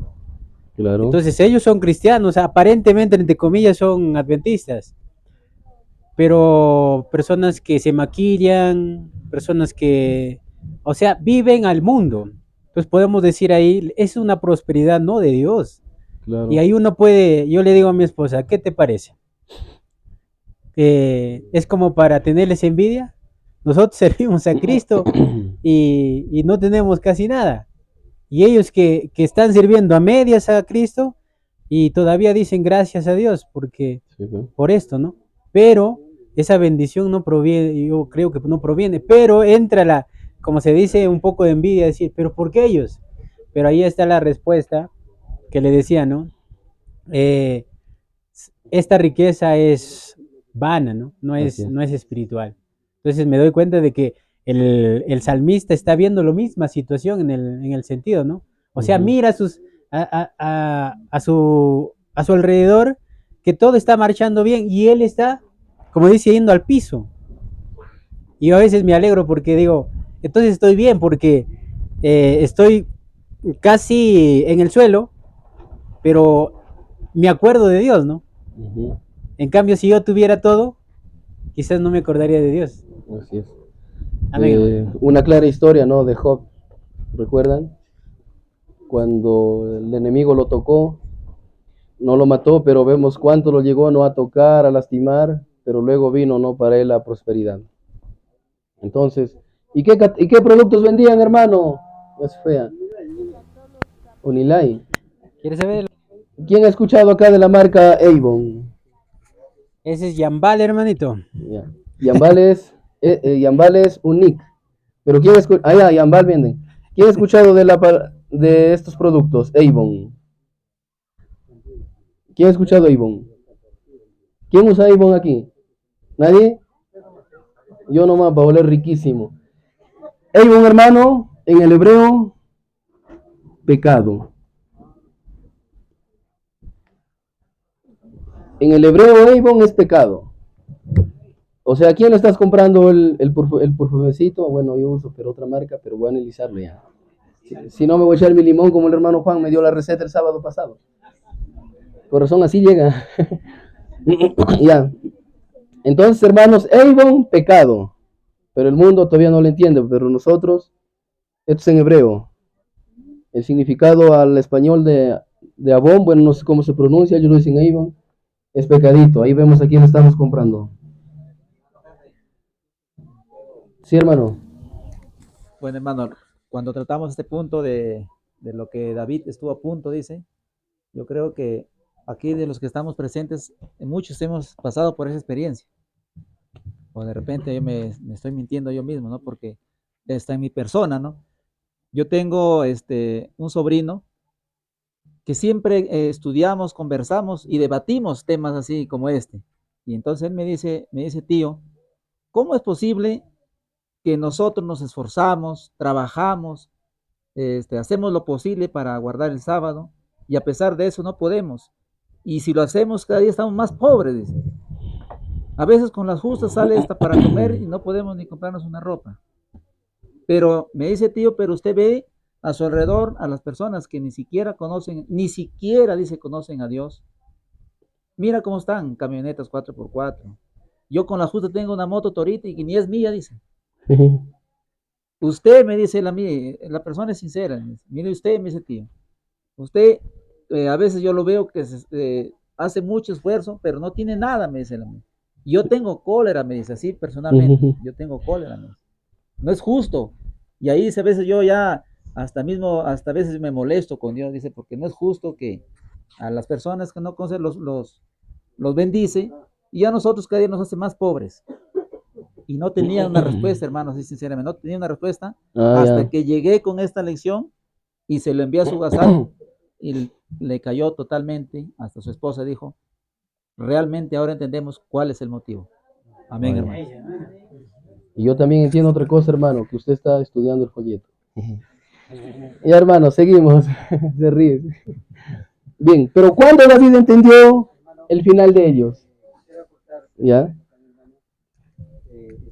Claro. Entonces ellos son cristianos, aparentemente, entre comillas, son adventistas, pero personas que se maquillan, personas que, o sea, viven al mundo. Entonces podemos decir ahí, es una prosperidad no de Dios. Claro. Y ahí uno puede, yo le digo a mi esposa, ¿qué te parece? Es como para tenerles envidia. Nosotros servimos a Cristo y no tenemos casi nada. Y ellos que están sirviendo a medias a Cristo y todavía dicen gracias a Dios porque Sí, pues. por esto, ¿no? Pero esa bendición no proviene, yo creo que no proviene, pero entra como se dice, un poco de envidia, decir, pero ¿por qué ellos? Pero ahí está la respuesta que le decía, ¿no? Esta riqueza es vana, ¿no? No es espiritual. Entonces me doy cuenta de que el salmista está viendo la misma situación en el sentido, ¿no? O sea, mira a su alrededor que todo está marchando bien y él está, como dice, yendo al piso. Y yo a veces me alegro porque digo, entonces estoy bien porque estoy casi en el suelo, pero me acuerdo de Dios, ¿no? En cambio, si yo tuviera todo, quizás no me acordaría de Dios. Así es. Amén. Una clara historia, ¿no? De Job, ¿recuerdan? Cuando el enemigo lo tocó, no lo mató, pero vemos cuánto lo llegó no a tocar, a lastimar, pero luego vino, ¿no? Para él la prosperidad. Entonces, ¿y qué productos vendían, hermano? Es fea. Unilay. ¿Quieres saber? ¿Quién ha escuchado acá de la marca Avon? Ese es Yambal, hermanito. Ya. Yambal es un nick. Pero ¿quién escucha? Ah, ya, Yambal venden. ¿Quién ha escuchado de estos productos? Avon. ¿Quién ha escuchado Avon? ¿Quién usa Avon aquí? ¿Nadie? Yo nomás, para oler riquísimo. Avon, hermano, en el hebreo, pecado. En el hebreo, Avon es pecado. O sea, ¿a quién le estás comprando el perfumecito? Bueno, yo uso, pero otra marca, pero voy a analizarlo ya. Si no, me voy a echar mi limón como el hermano Juan me dio la receta el sábado pasado. Corazón, así llega. Ya. Entonces, hermanos, Avon, pecado. Pero el mundo todavía no lo entiende, pero nosotros Esto es en hebreo. El significado al español de Abón, bueno, no sé cómo se pronuncia, ellos lo dicen ahí, es pecadito. Ahí vemos a quién estamos comprando. Sí, hermano. Bueno, hermano, cuando tratamos este punto de lo que David estuvo a punto, dice, yo creo que aquí de los que estamos presentes, muchos hemos pasado por esa experiencia. O de repente yo me estoy mintiendo yo mismo, ¿no? Porque está en mi persona, ¿no? Yo tengo un sobrino que siempre estudiamos, conversamos y debatimos temas así como este. Y entonces él me dice, tío, ¿cómo es posible que nosotros nos esforzamos, trabajamos, hacemos lo posible para guardar el sábado y a pesar de eso no podemos? Y si lo hacemos, cada día estamos más pobres, dice. A veces con las justas sale hasta para comer y no podemos ni comprarnos una ropa. Pero me dice, tío, pero usted ve a su alrededor a las personas que ni siquiera conocen, ni siquiera, dice, conocen a Dios. Mira cómo están, camionetas 4x4. Yo con la justa tengo una moto Torita y que ni es mía, dice. Usted me dice, la persona es sincera. Dice, mire usted, me dice tío. Usted, a veces yo lo veo que hace mucho esfuerzo, pero no tiene nada, me dice la mía. Yo tengo cólera, me dice así personalmente. Yo tengo cólera, me dice. No es justo. Y ahí dice, a veces yo ya, hasta a veces me molesto con Dios, dice, porque no es justo que a las personas que no conocen los bendice y a nosotros cada día nos hace más pobres. Y no tenía una respuesta, hermanos, así sinceramente, no tenía una respuesta hasta que llegué con esta lección y se lo envié a su WhatsApp y le cayó totalmente, hasta su esposa dijo, realmente ahora entendemos cuál es el motivo. Amén, hermano. Y yo también entiendo otra cosa, hermano, que usted está estudiando el folleto. Y hermano, seguimos. Se ríe. Bien, pero ¿cuándo David entendió el final de ellos? ¿Ya?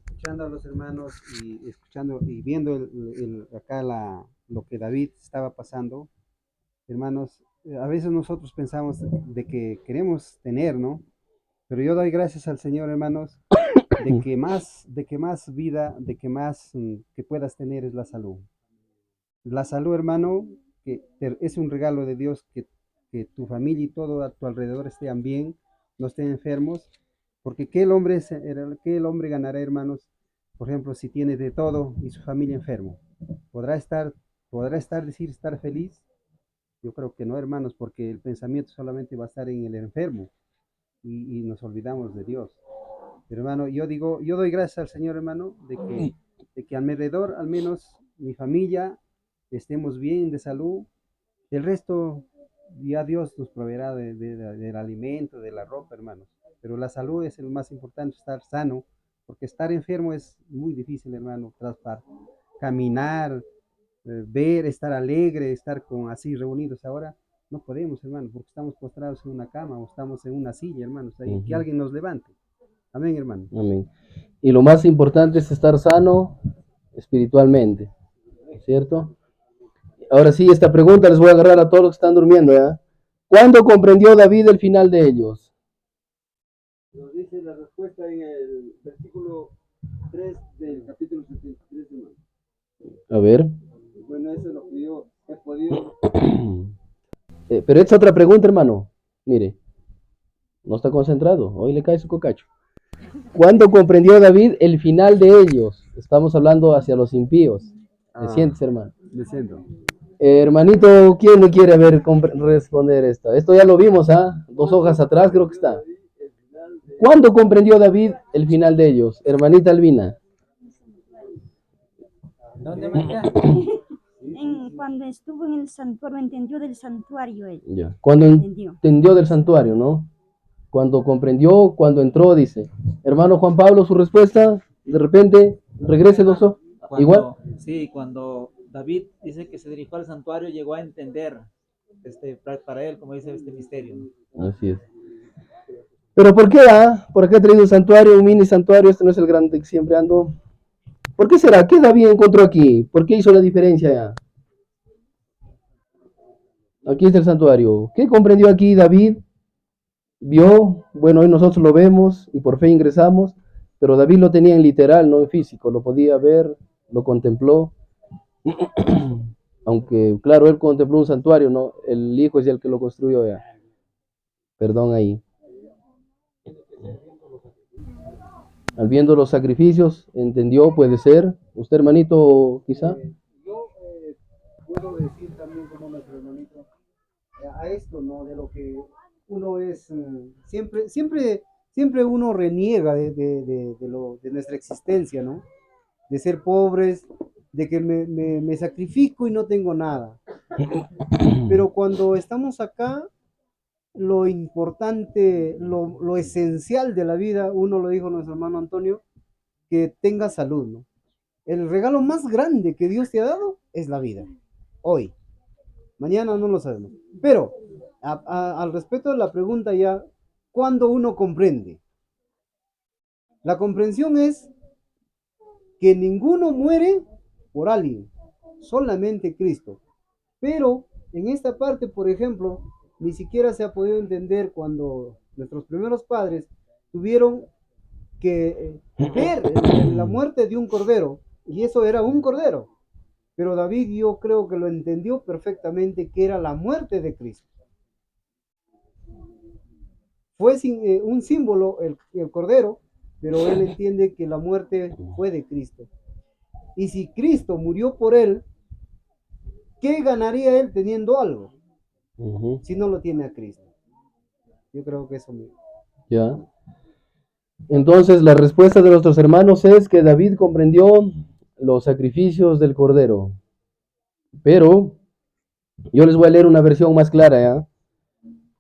Escuchando a los hermanos y escuchando y viendo acá lo que David estaba pasando, hermanos, a veces nosotros pensamos de que queremos tener, ¿no? Pero yo doy gracias al Señor, hermanos, de que más vida, de que más que puedas tener es la salud. La salud, hermano, que es un regalo de Dios, que tu familia y todo a tu alrededor estén bien, no estén enfermos, porque ¿qué el hombre ganará, hermanos? Por ejemplo, si tiene de todo y su familia enfermo, decir, estar feliz? Yo creo que no, hermanos, porque el pensamiento solamente va a estar en el enfermo y nos olvidamos de Dios. Pero, hermano, yo doy gracias al Señor, hermano, de que a mi alrededor, al menos mi familia, estemos bien de salud. El resto, ya Dios nos proveerá del alimento, de la ropa, hermanos. Pero la salud es el más importante, estar sano, porque estar enfermo es muy difícil, hermano, caminar, ver, estar alegre, estar así reunidos ahora. No podemos, hermano, porque estamos postrados en una cama o estamos en una silla, hermanos. Ahí, que alguien nos levante. Amén, hermano. Amén. Y lo más importante es estar sano espiritualmente, ¿cierto? Ahora sí, esta pregunta les voy a agarrar a todos los que están durmiendo, ¿ya? ¿Cuándo comprendió David el final de ellos? Nos dice la respuesta en el versículo 3 del capítulo 73, hermano. A ver. Bueno, eso es lo que yo he podido. Pero esta otra pregunta, hermano. Mire, no está concentrado. Hoy le cae su cocacho. ¿Cuándo comprendió David el final de ellos? Estamos hablando hacia los impíos. ¿Me sientes, hermano? Me siento. Hermanito, ¿quién me quiere responder esta? Esto ya lo vimos, ¿ah? 2 hojas atrás creo que está. ¿Cuándo comprendió David el final de ellos? Hermanita Albina. ¿Dónde me queda? Cuando estuvo en el santuario, entendió del santuario él. Ya. Cuando entendió del santuario, ¿no? Cuando comprendió, cuando entró, dice. Hermano Juan Pablo, su respuesta, de repente, regrese 2 hojas. Igual. Sí, cuando David dice que se dirigió al santuario, llegó a entender para él, como dice, este misterio, ¿no? Así es. Pero ¿por qué, ¿Por qué ha traído un santuario, un mini santuario? Este no es el grande que siempre ando. ¿Por qué será? ¿Qué David encontró aquí? ¿Por qué hizo la diferencia? Aquí está el santuario. ¿Qué comprendió aquí David? Vio, bueno, hoy nosotros lo vemos y por fe ingresamos, pero David lo tenía en literal, no en físico, lo podía ver, lo contempló. Aunque, claro, él contempló un santuario, ¿no? El hijo es el que lo construyó ya. Perdón ahí. Al viendo los sacrificios, entendió, puede ser. Usted, hermanito, quizá. Yo puedo decir también como nuestro hermanito a esto, ¿no? De lo que uno es, siempre uno reniega de nuestra existencia, ¿no? De ser pobres, de que me sacrifico y no tengo nada. Pero cuando estamos acá, lo importante, lo esencial de la vida, uno lo dijo nuestro hermano Antonio, que tenga salud, ¿no? El regalo más grande que Dios te ha dado es la vida. Hoy. Mañana no lo sabemos. Pero, al respecto de la pregunta ya, ¿cuándo uno comprende? La comprensión es que ninguno muere por alguien, solamente Cristo. Pero en esta parte, por ejemplo, ni siquiera se ha podido entender cuando nuestros primeros padres tuvieron que ver la muerte de un cordero, y eso era un cordero. Pero David, yo creo que lo entendió perfectamente, que era la muerte de Cristo. Fue un símbolo el cordero, pero él entiende que la muerte fue de Cristo. Y si Cristo murió por él, ¿qué ganaría él teniendo algo si no lo tiene a Cristo? Yo creo que eso mismo. Ya. Entonces, la respuesta de nuestros hermanos es que David comprendió los sacrificios del cordero. Pero yo les voy a leer una versión más clara, ¿ya?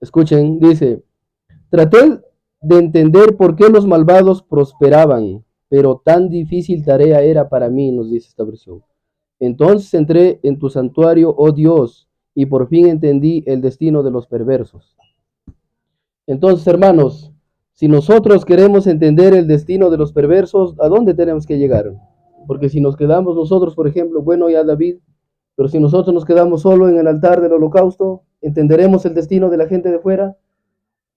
Escuchen, dice: traté de entender por qué los malvados prosperaban, pero tan difícil tarea era para mí, nos dice esta versión. Entonces entré en tu santuario, oh Dios, y por fin entendí el destino de los perversos. Entonces, hermanos, si nosotros queremos entender el destino de los perversos, ¿a dónde tenemos que llegar? Porque si nos quedamos nosotros, por ejemplo, bueno, ya David, pero si nosotros nos quedamos solo en el altar del holocausto, ¿entenderemos el destino de la gente de fuera?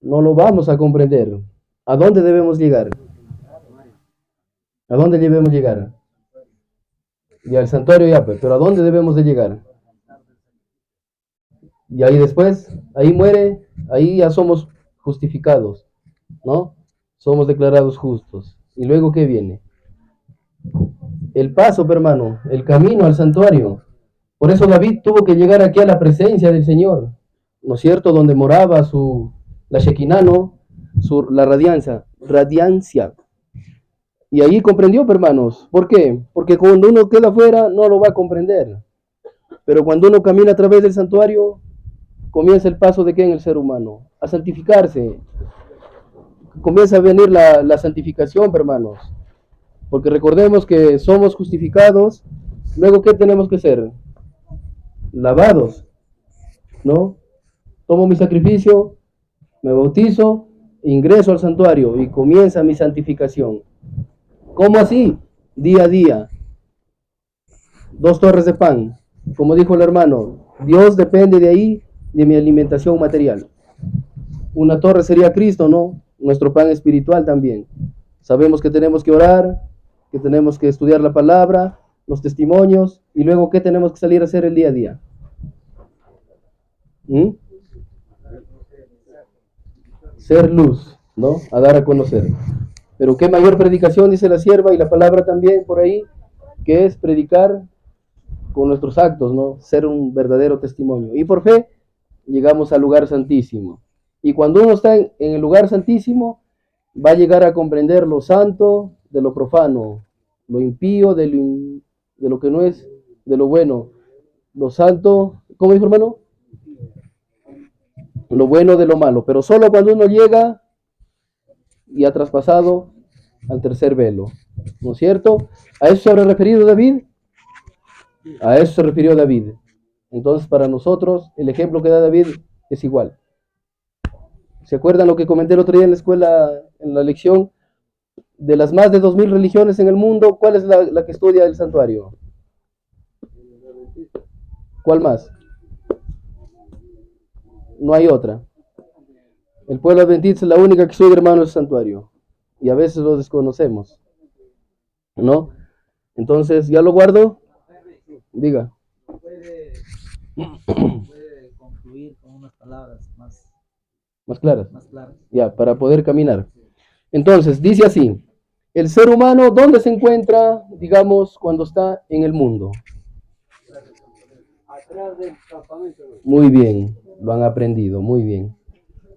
No lo vamos a comprender. ¿A dónde debemos llegar? ¿A dónde debemos llegar? Y al santuario ya, pero ¿a dónde debemos de llegar? Y ahí después, ahí muere, ahí ya somos justificados, ¿no? Somos declarados justos. ¿Y luego qué viene? El paso, hermano, el camino al santuario. Por eso David tuvo que llegar aquí a la presencia del Señor, ¿no es cierto? Donde moraba la Shekinah, ¿no? La radiancia. Y ahí comprendió, hermanos. ¿Por qué? Porque cuando uno queda afuera no lo va a comprender. Pero cuando uno camina a través del santuario, comienza el paso de qué en el ser humano, a santificarse. Comienza a venir la santificación, hermanos. Porque recordemos que somos justificados. Luego, ¿qué tenemos que ser? Lavados, ¿no? Tomo mi sacrificio, me bautizo, ingreso al santuario y comienza mi santificación. ¿Cómo así? Día a día. 2 torres de pan. Como dijo el hermano, Dios depende de ahí, de mi alimentación material. Una torre sería Cristo, ¿no? Nuestro pan espiritual también. Sabemos que tenemos que orar, que tenemos que estudiar la palabra, los testimonios, y luego, ¿qué tenemos que salir a hacer el día a día? Ser luz, ¿no? A dar a conocer. Pero qué mayor predicación, dice la sierva, y la palabra también por ahí, que es predicar con nuestros actos, ¿no? Ser un verdadero testimonio. Y por fe llegamos al lugar santísimo. Y cuando uno está en el lugar santísimo, va a llegar a comprender lo santo de lo profano, lo impío de lo que no es, de lo bueno, lo santo, ¿cómo dijo, hermano? Lo bueno de lo malo. Pero solo cuando uno llega y ha traspasado al tercer velo, ¿no es cierto? ¿A eso se habrá referido David? A eso se refirió David. Entonces, para nosotros, el ejemplo que da David es igual. ¿Se acuerdan lo que comenté el otro día en la escuela, en la lección? De las más de 2000 religiones en el mundo, ¿cuál es la que estudia el santuario? ¿Cuál más? No hay otra. El pueblo adventista es la única que estudia, hermano, el santuario. Y a veces lo desconocemos, ¿no? Entonces, ¿ya lo guardo? Diga. Puede concluir con unas palabras Más claras. más claras. Ya, para poder caminar. Entonces, dice así, el ser humano, ¿dónde se encuentra, digamos, cuando está en el mundo? Atrás del campamento. Muy bien, lo han aprendido, muy bien.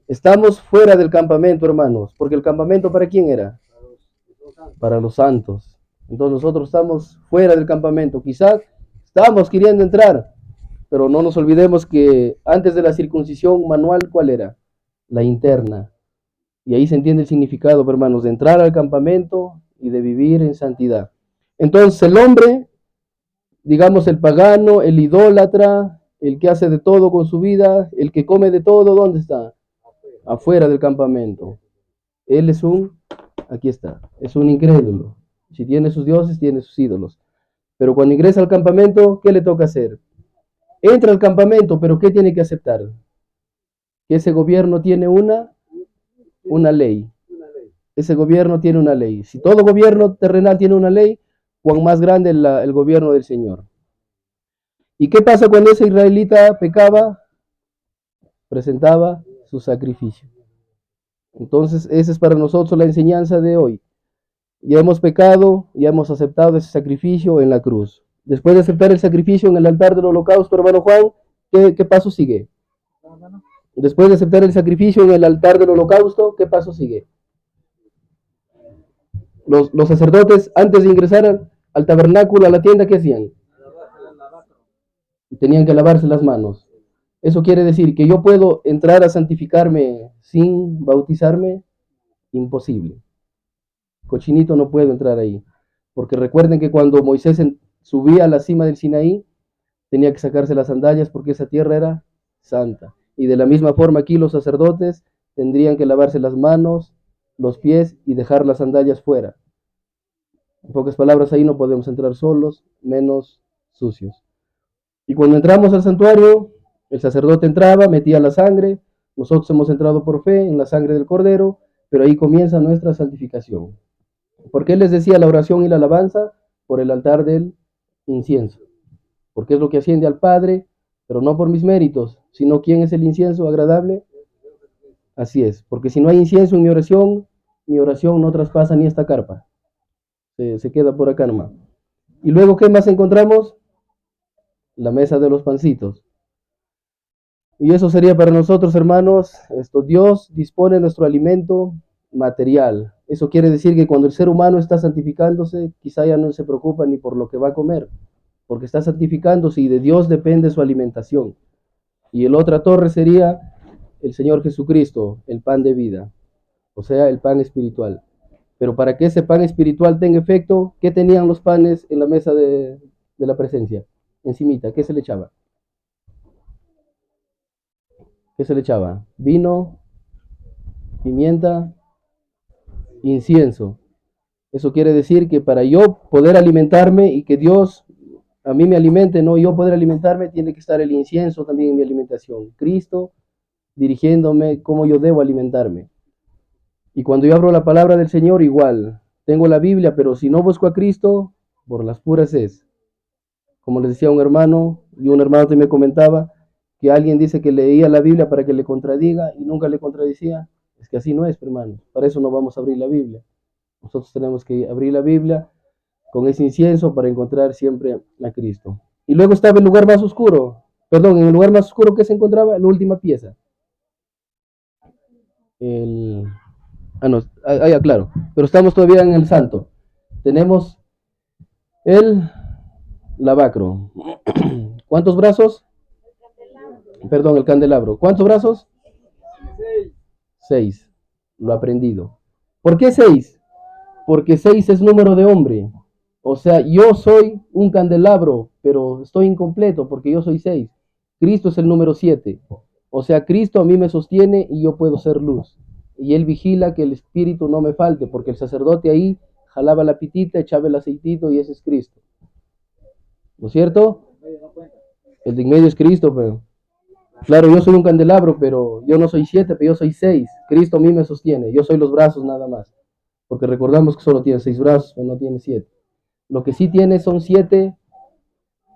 Estamos fuera del campamento, hermanos, porque el campamento ¿para quién era? Para los santos. Entonces nosotros estamos fuera del campamento. Quizás estamos queriendo entrar, pero no nos olvidemos que antes de la circuncisión manual, ¿cuál era? La interna. Y ahí se entiende el significado, hermanos, de entrar al campamento y de vivir en santidad. Entonces el hombre, digamos el pagano, el idólatra, el que hace de todo con su vida, el que come de todo, ¿dónde está? Afuera del campamento. Él es aquí está, es un incrédulo. Si tiene sus dioses, tiene sus ídolos. Pero cuando ingresa al campamento, ¿qué le toca hacer? Entra al campamento, pero ¿qué tiene que aceptar? Que ese gobierno tiene una ley. Ese gobierno tiene una ley. Si todo gobierno terrenal tiene una ley, cuán más grande el gobierno del Señor. ¿Y qué pasa cuando ese israelita pecaba? Presentaba su sacrificio. Entonces, esa es para nosotros la enseñanza de hoy. Ya hemos pecado, ya hemos aceptado ese sacrificio en la cruz. Después de aceptar el sacrificio en el altar del holocausto, hermano Juan, ¿qué paso sigue? Después de aceptar el sacrificio en el altar del holocausto, ¿qué paso sigue? Los sacerdotes, antes de ingresar al tabernáculo, a la tienda, ¿qué hacían? Tenían que lavarse las manos. Eso quiere decir que yo puedo entrar a santificarme sin bautizarme. Imposible. Cochinito, no puedo entrar ahí. Porque recuerden que cuando Moisés subía a la cima del Sinaí, tenía que sacarse las sandalias porque esa tierra era santa. Y de la misma forma aquí los sacerdotes tendrían que lavarse las manos, los pies y dejar las sandalias fuera. En pocas palabras, ahí no podemos entrar solos, menos sucios. Y cuando entramos al santuario, el sacerdote entraba, metía la sangre. Nosotros hemos entrado por fe en la sangre del Cordero, pero ahí comienza nuestra santificación. ¿Por qué les decía la oración y la alabanza? Por el altar del incienso. Porque es lo que asciende al Padre, pero no por mis méritos, sino ¿quién es el incienso agradable? Así es, porque si no hay incienso en mi oración no traspasa ni esta carpa. Se queda por acá nomás. Y luego, ¿qué más encontramos? La mesa de los pancitos. Y eso sería para nosotros, hermanos, Dios dispone nuestro alimento material. Eso quiere decir que cuando el ser humano está santificándose, quizá ya no se preocupa ni por lo que va a comer, porque está santificándose y de Dios depende su alimentación. Y el otra torre sería el Señor Jesucristo, el pan de vida, o sea, el pan espiritual. Pero para que ese pan espiritual tenga efecto, ¿qué tenían los panes en la mesa de la presencia? Encimita, ¿qué se le echaba? ¿Qué se le echaba? Vino, pimienta, incienso. Eso quiere decir que para yo poder alimentarme y que Dios a mí me alimente, no yo poder alimentarme, tiene que estar el incienso también en mi alimentación. Cristo dirigiéndome cómo yo debo alimentarme. Y cuando yo abro la palabra del Señor, igual. Tengo la Biblia, pero si no busco a Cristo, por las puras es. Como les decía un hermano, y un hermano también me comentaba, que alguien dice que leía la Biblia para que le contradiga y nunca le contradecía. Es que así no es, hermano. Para eso no vamos a abrir la Biblia. Nosotros tenemos que abrir la Biblia con ese incienso para encontrar siempre a Cristo. Y luego estaba el lugar más oscuro. Perdón, en el lugar más oscuro que se encontraba, la última pieza. Claro. Pero estamos todavía en el santo. Tenemos el lavacro. ¿Cuántos brazos? Perdón, el candelabro. ¿Cuántos brazos? 6. Lo aprendido. ¿Por qué 6? Porque 6 es número de hombre. O sea, yo soy un candelabro, pero estoy incompleto porque yo soy 6. Cristo es el número 7. O sea, Cristo a mí me sostiene y yo puedo ser luz. Y Él vigila que el espíritu no me falte, porque el sacerdote ahí jalaba la pitita, echaba el aceitito y ese es Cristo. ¿No es cierto? El de en medio es Cristo, pero... Claro, yo soy un candelabro, pero yo no soy 7, pero yo soy 6. Cristo a mí me sostiene. Yo soy los brazos nada más. Porque recordamos que solo tiene 6 brazos, pero no tiene 7. Lo que sí tiene son 7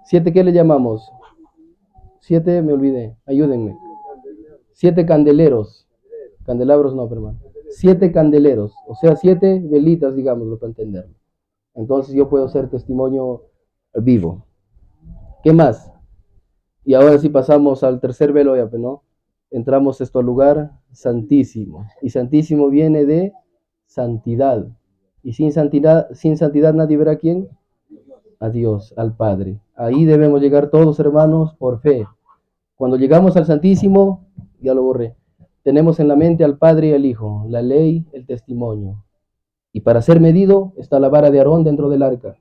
¿7 qué le llamamos? 7, me olvidé, ayúdenme. 7 candeleros. Candelabros no, hermano. 7 candeleros, o sea, 7 velitas, digámoslo, para entenderlo. Entonces yo puedo ser testimonio vivo. ¿Qué más? Y ahora sí pasamos al tercer velo, ya, ¿no? Entramos esto al lugar santísimo. Y santísimo viene de santidad. Y sin santidad nadie verá a quién. A Dios, al Padre. Ahí debemos llegar todos, hermanos, por fe. Cuando llegamos al Santísimo, ya lo borré, tenemos en la mente al Padre y al Hijo, la ley, el testimonio. Y para ser medido está la vara de Aarón dentro del arca.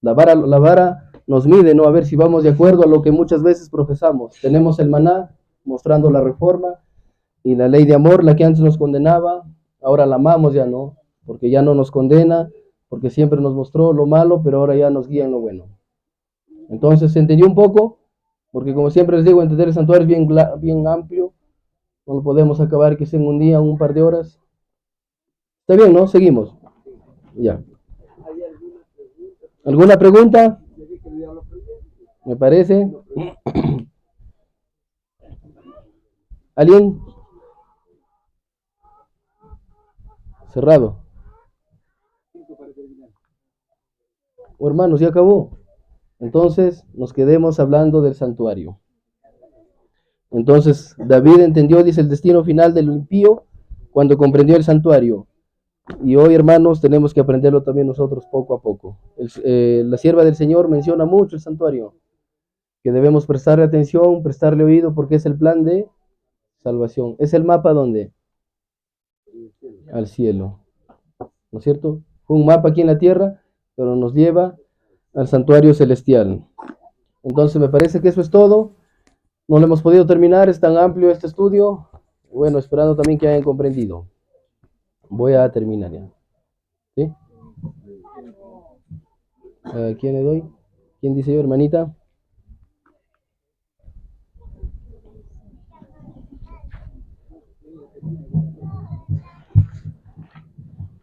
La vara nos mide, ¿no? A ver si vamos de acuerdo a lo que muchas veces profesamos. Tenemos el maná, mostrando la reforma, y la ley de amor, la que antes nos condenaba, ahora la amamos ya, ¿no? Porque ya no nos condena, porque siempre nos mostró lo malo, pero ahora ya nos guía en lo bueno. Entonces, ¿se entendió un poco? Porque como siempre les digo, entender el santuario es bien amplio. No lo podemos acabar que sea en un día, un par de horas. Está bien, ¿no? Seguimos. Ya. ¿Alguna pregunta? Me parece. ¿Alguien? Cerrado. Oh, hermanos, ya acabó. Entonces, nos quedemos hablando del santuario. Entonces, David entendió, dice, el destino final del impío cuando comprendió el santuario. Y hoy, hermanos, tenemos que aprenderlo también nosotros poco a poco. La sierva del Señor menciona mucho el santuario, que debemos prestarle atención, prestarle oído, porque es el plan de salvación. ¿Es el mapa dónde? Al cielo. ¿No es cierto? Fue un mapa aquí en la tierra, pero nos lleva al santuario celestial. Entonces, me parece que eso es todo. No lo hemos podido terminar, es tan amplio este estudio. Bueno, esperando también que hayan comprendido. Voy a terminar ya. ¿Sí? ¿A quién le doy? ¿Quién dice yo, hermanita?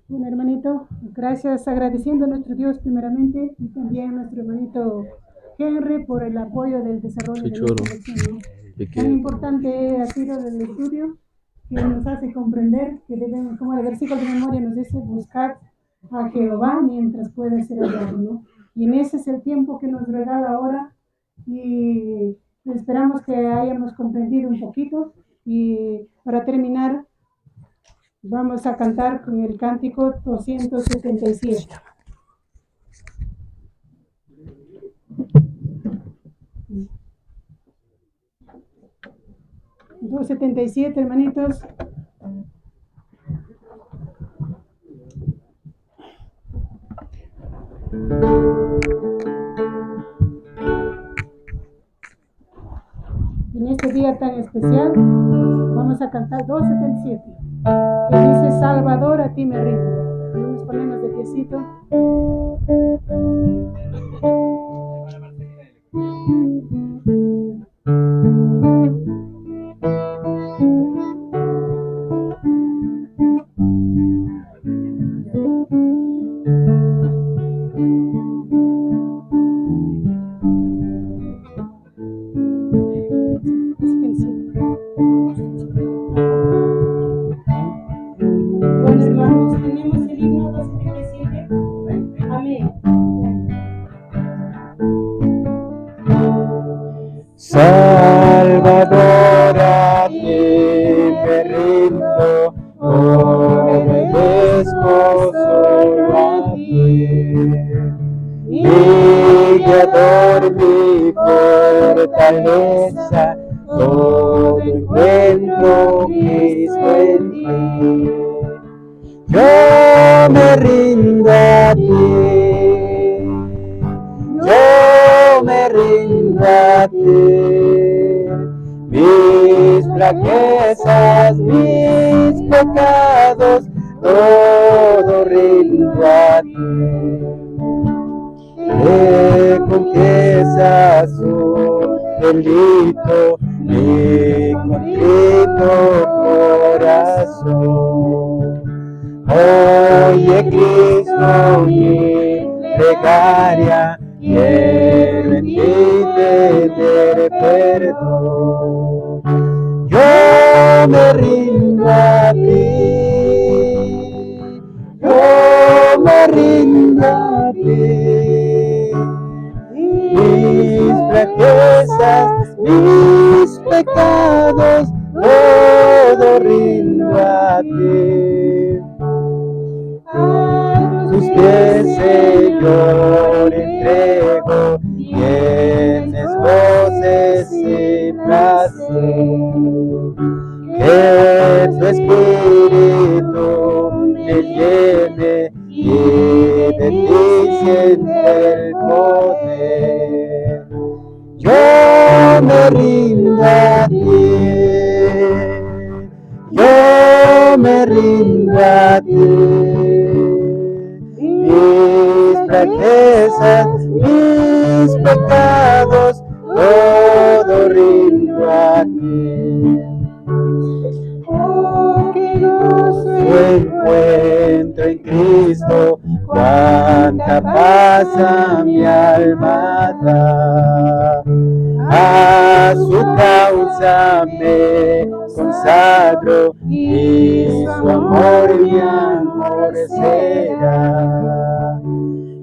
Bueno, hermanito, gracias, agradeciendo a nuestro Dios primeramente y también a nuestro hermanito Henry por el apoyo del desarrollo de nuestra lección. Tan importante ha sido el estudio que nos hace comprender que debemos, como el versículo de memoria nos dice, buscar a Jehová mientras puede ser hallado, ¿no? Y en ese es el tiempo que nos regala ahora y esperamos que hayamos comprendido un poquito. Y para terminar, vamos a cantar con el cántico 277. 277, hermanitos. En este día tan especial, vamos a cantar 277, que dice: Salvador, a ti me rindo. Y nos ponemos de piecito. Bueno, hermanos, tenemos el himno 277. Amén. Salvador, a ti me rindo, obedezco solo a ti. Mi guiador, mi fortaleza, todo encuentro Cristo en ti. Yo me rindo a ti, yo me rindo a ti. Mis flaquezas, mis pecados, todo rindo a ti. Me confiesa su delito, mi contrito corazón. Oye, Cristo, mi plegaria, quiero en ti Yo me rindo a ti. Yo me rindo a ti. Mis flaquezas, mis pecados, todo rindo a ti. Tus pies, Señor, entrego, tienes voces y placer. Que tu espíritu me llene y de ti siente el poder. Yo me rindo a ti. Yo me rindo a ti. Mis flaquezas, mis pecados, todo rindo a ti. Oh, que gozo encuentro en Cristo, cuánta paz a mi alma da. A su causa me consagro y su amor mi amor será.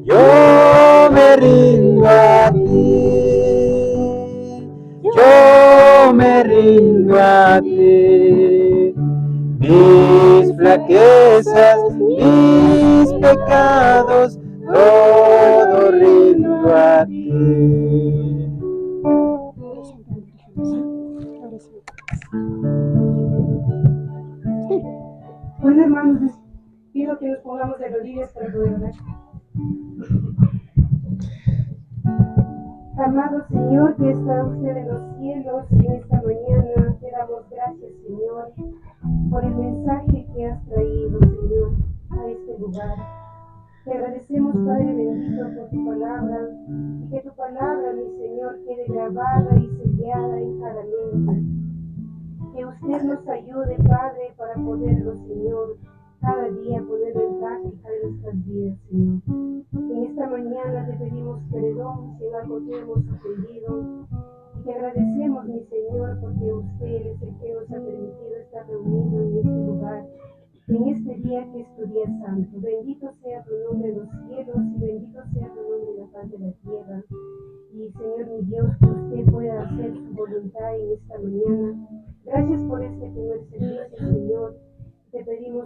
Yo me rindo a ti, yo me rindo a ti. Mis flaquezas, mis pecados, todo rindo a ti. Bueno, hermanos, les pido que nos pongamos de rodillas para poder orar. Amado Señor, que está usted en los cielos, en esta mañana te damos gracias, Señor, por el mensaje que has traído, Señor, a este lugar. Te agradecemos, Padre bendito, por tu palabra, y que tu palabra, mi Señor, quede grabada y sellada en cada mente. Que usted nos ayude, Padre, para poderlo, Señor, cada día ponerlo en práctica de nuestras vidas, Señor. En esta mañana te pedimos perdón si en algo te hemos ofendido. Y te agradecemos, mi Señor, porque usted es el que nos ha permitido estar reunidos en este lugar, en este día que es tu día santo. Bendito sea tu nombre en los cielos y bendito sea tu nombre en la faz de la tierra. Y Señor mi Dios, que usted pueda hacer su voluntad en esta mañana. Gracias por este primer servicio, Señor. Te pedimos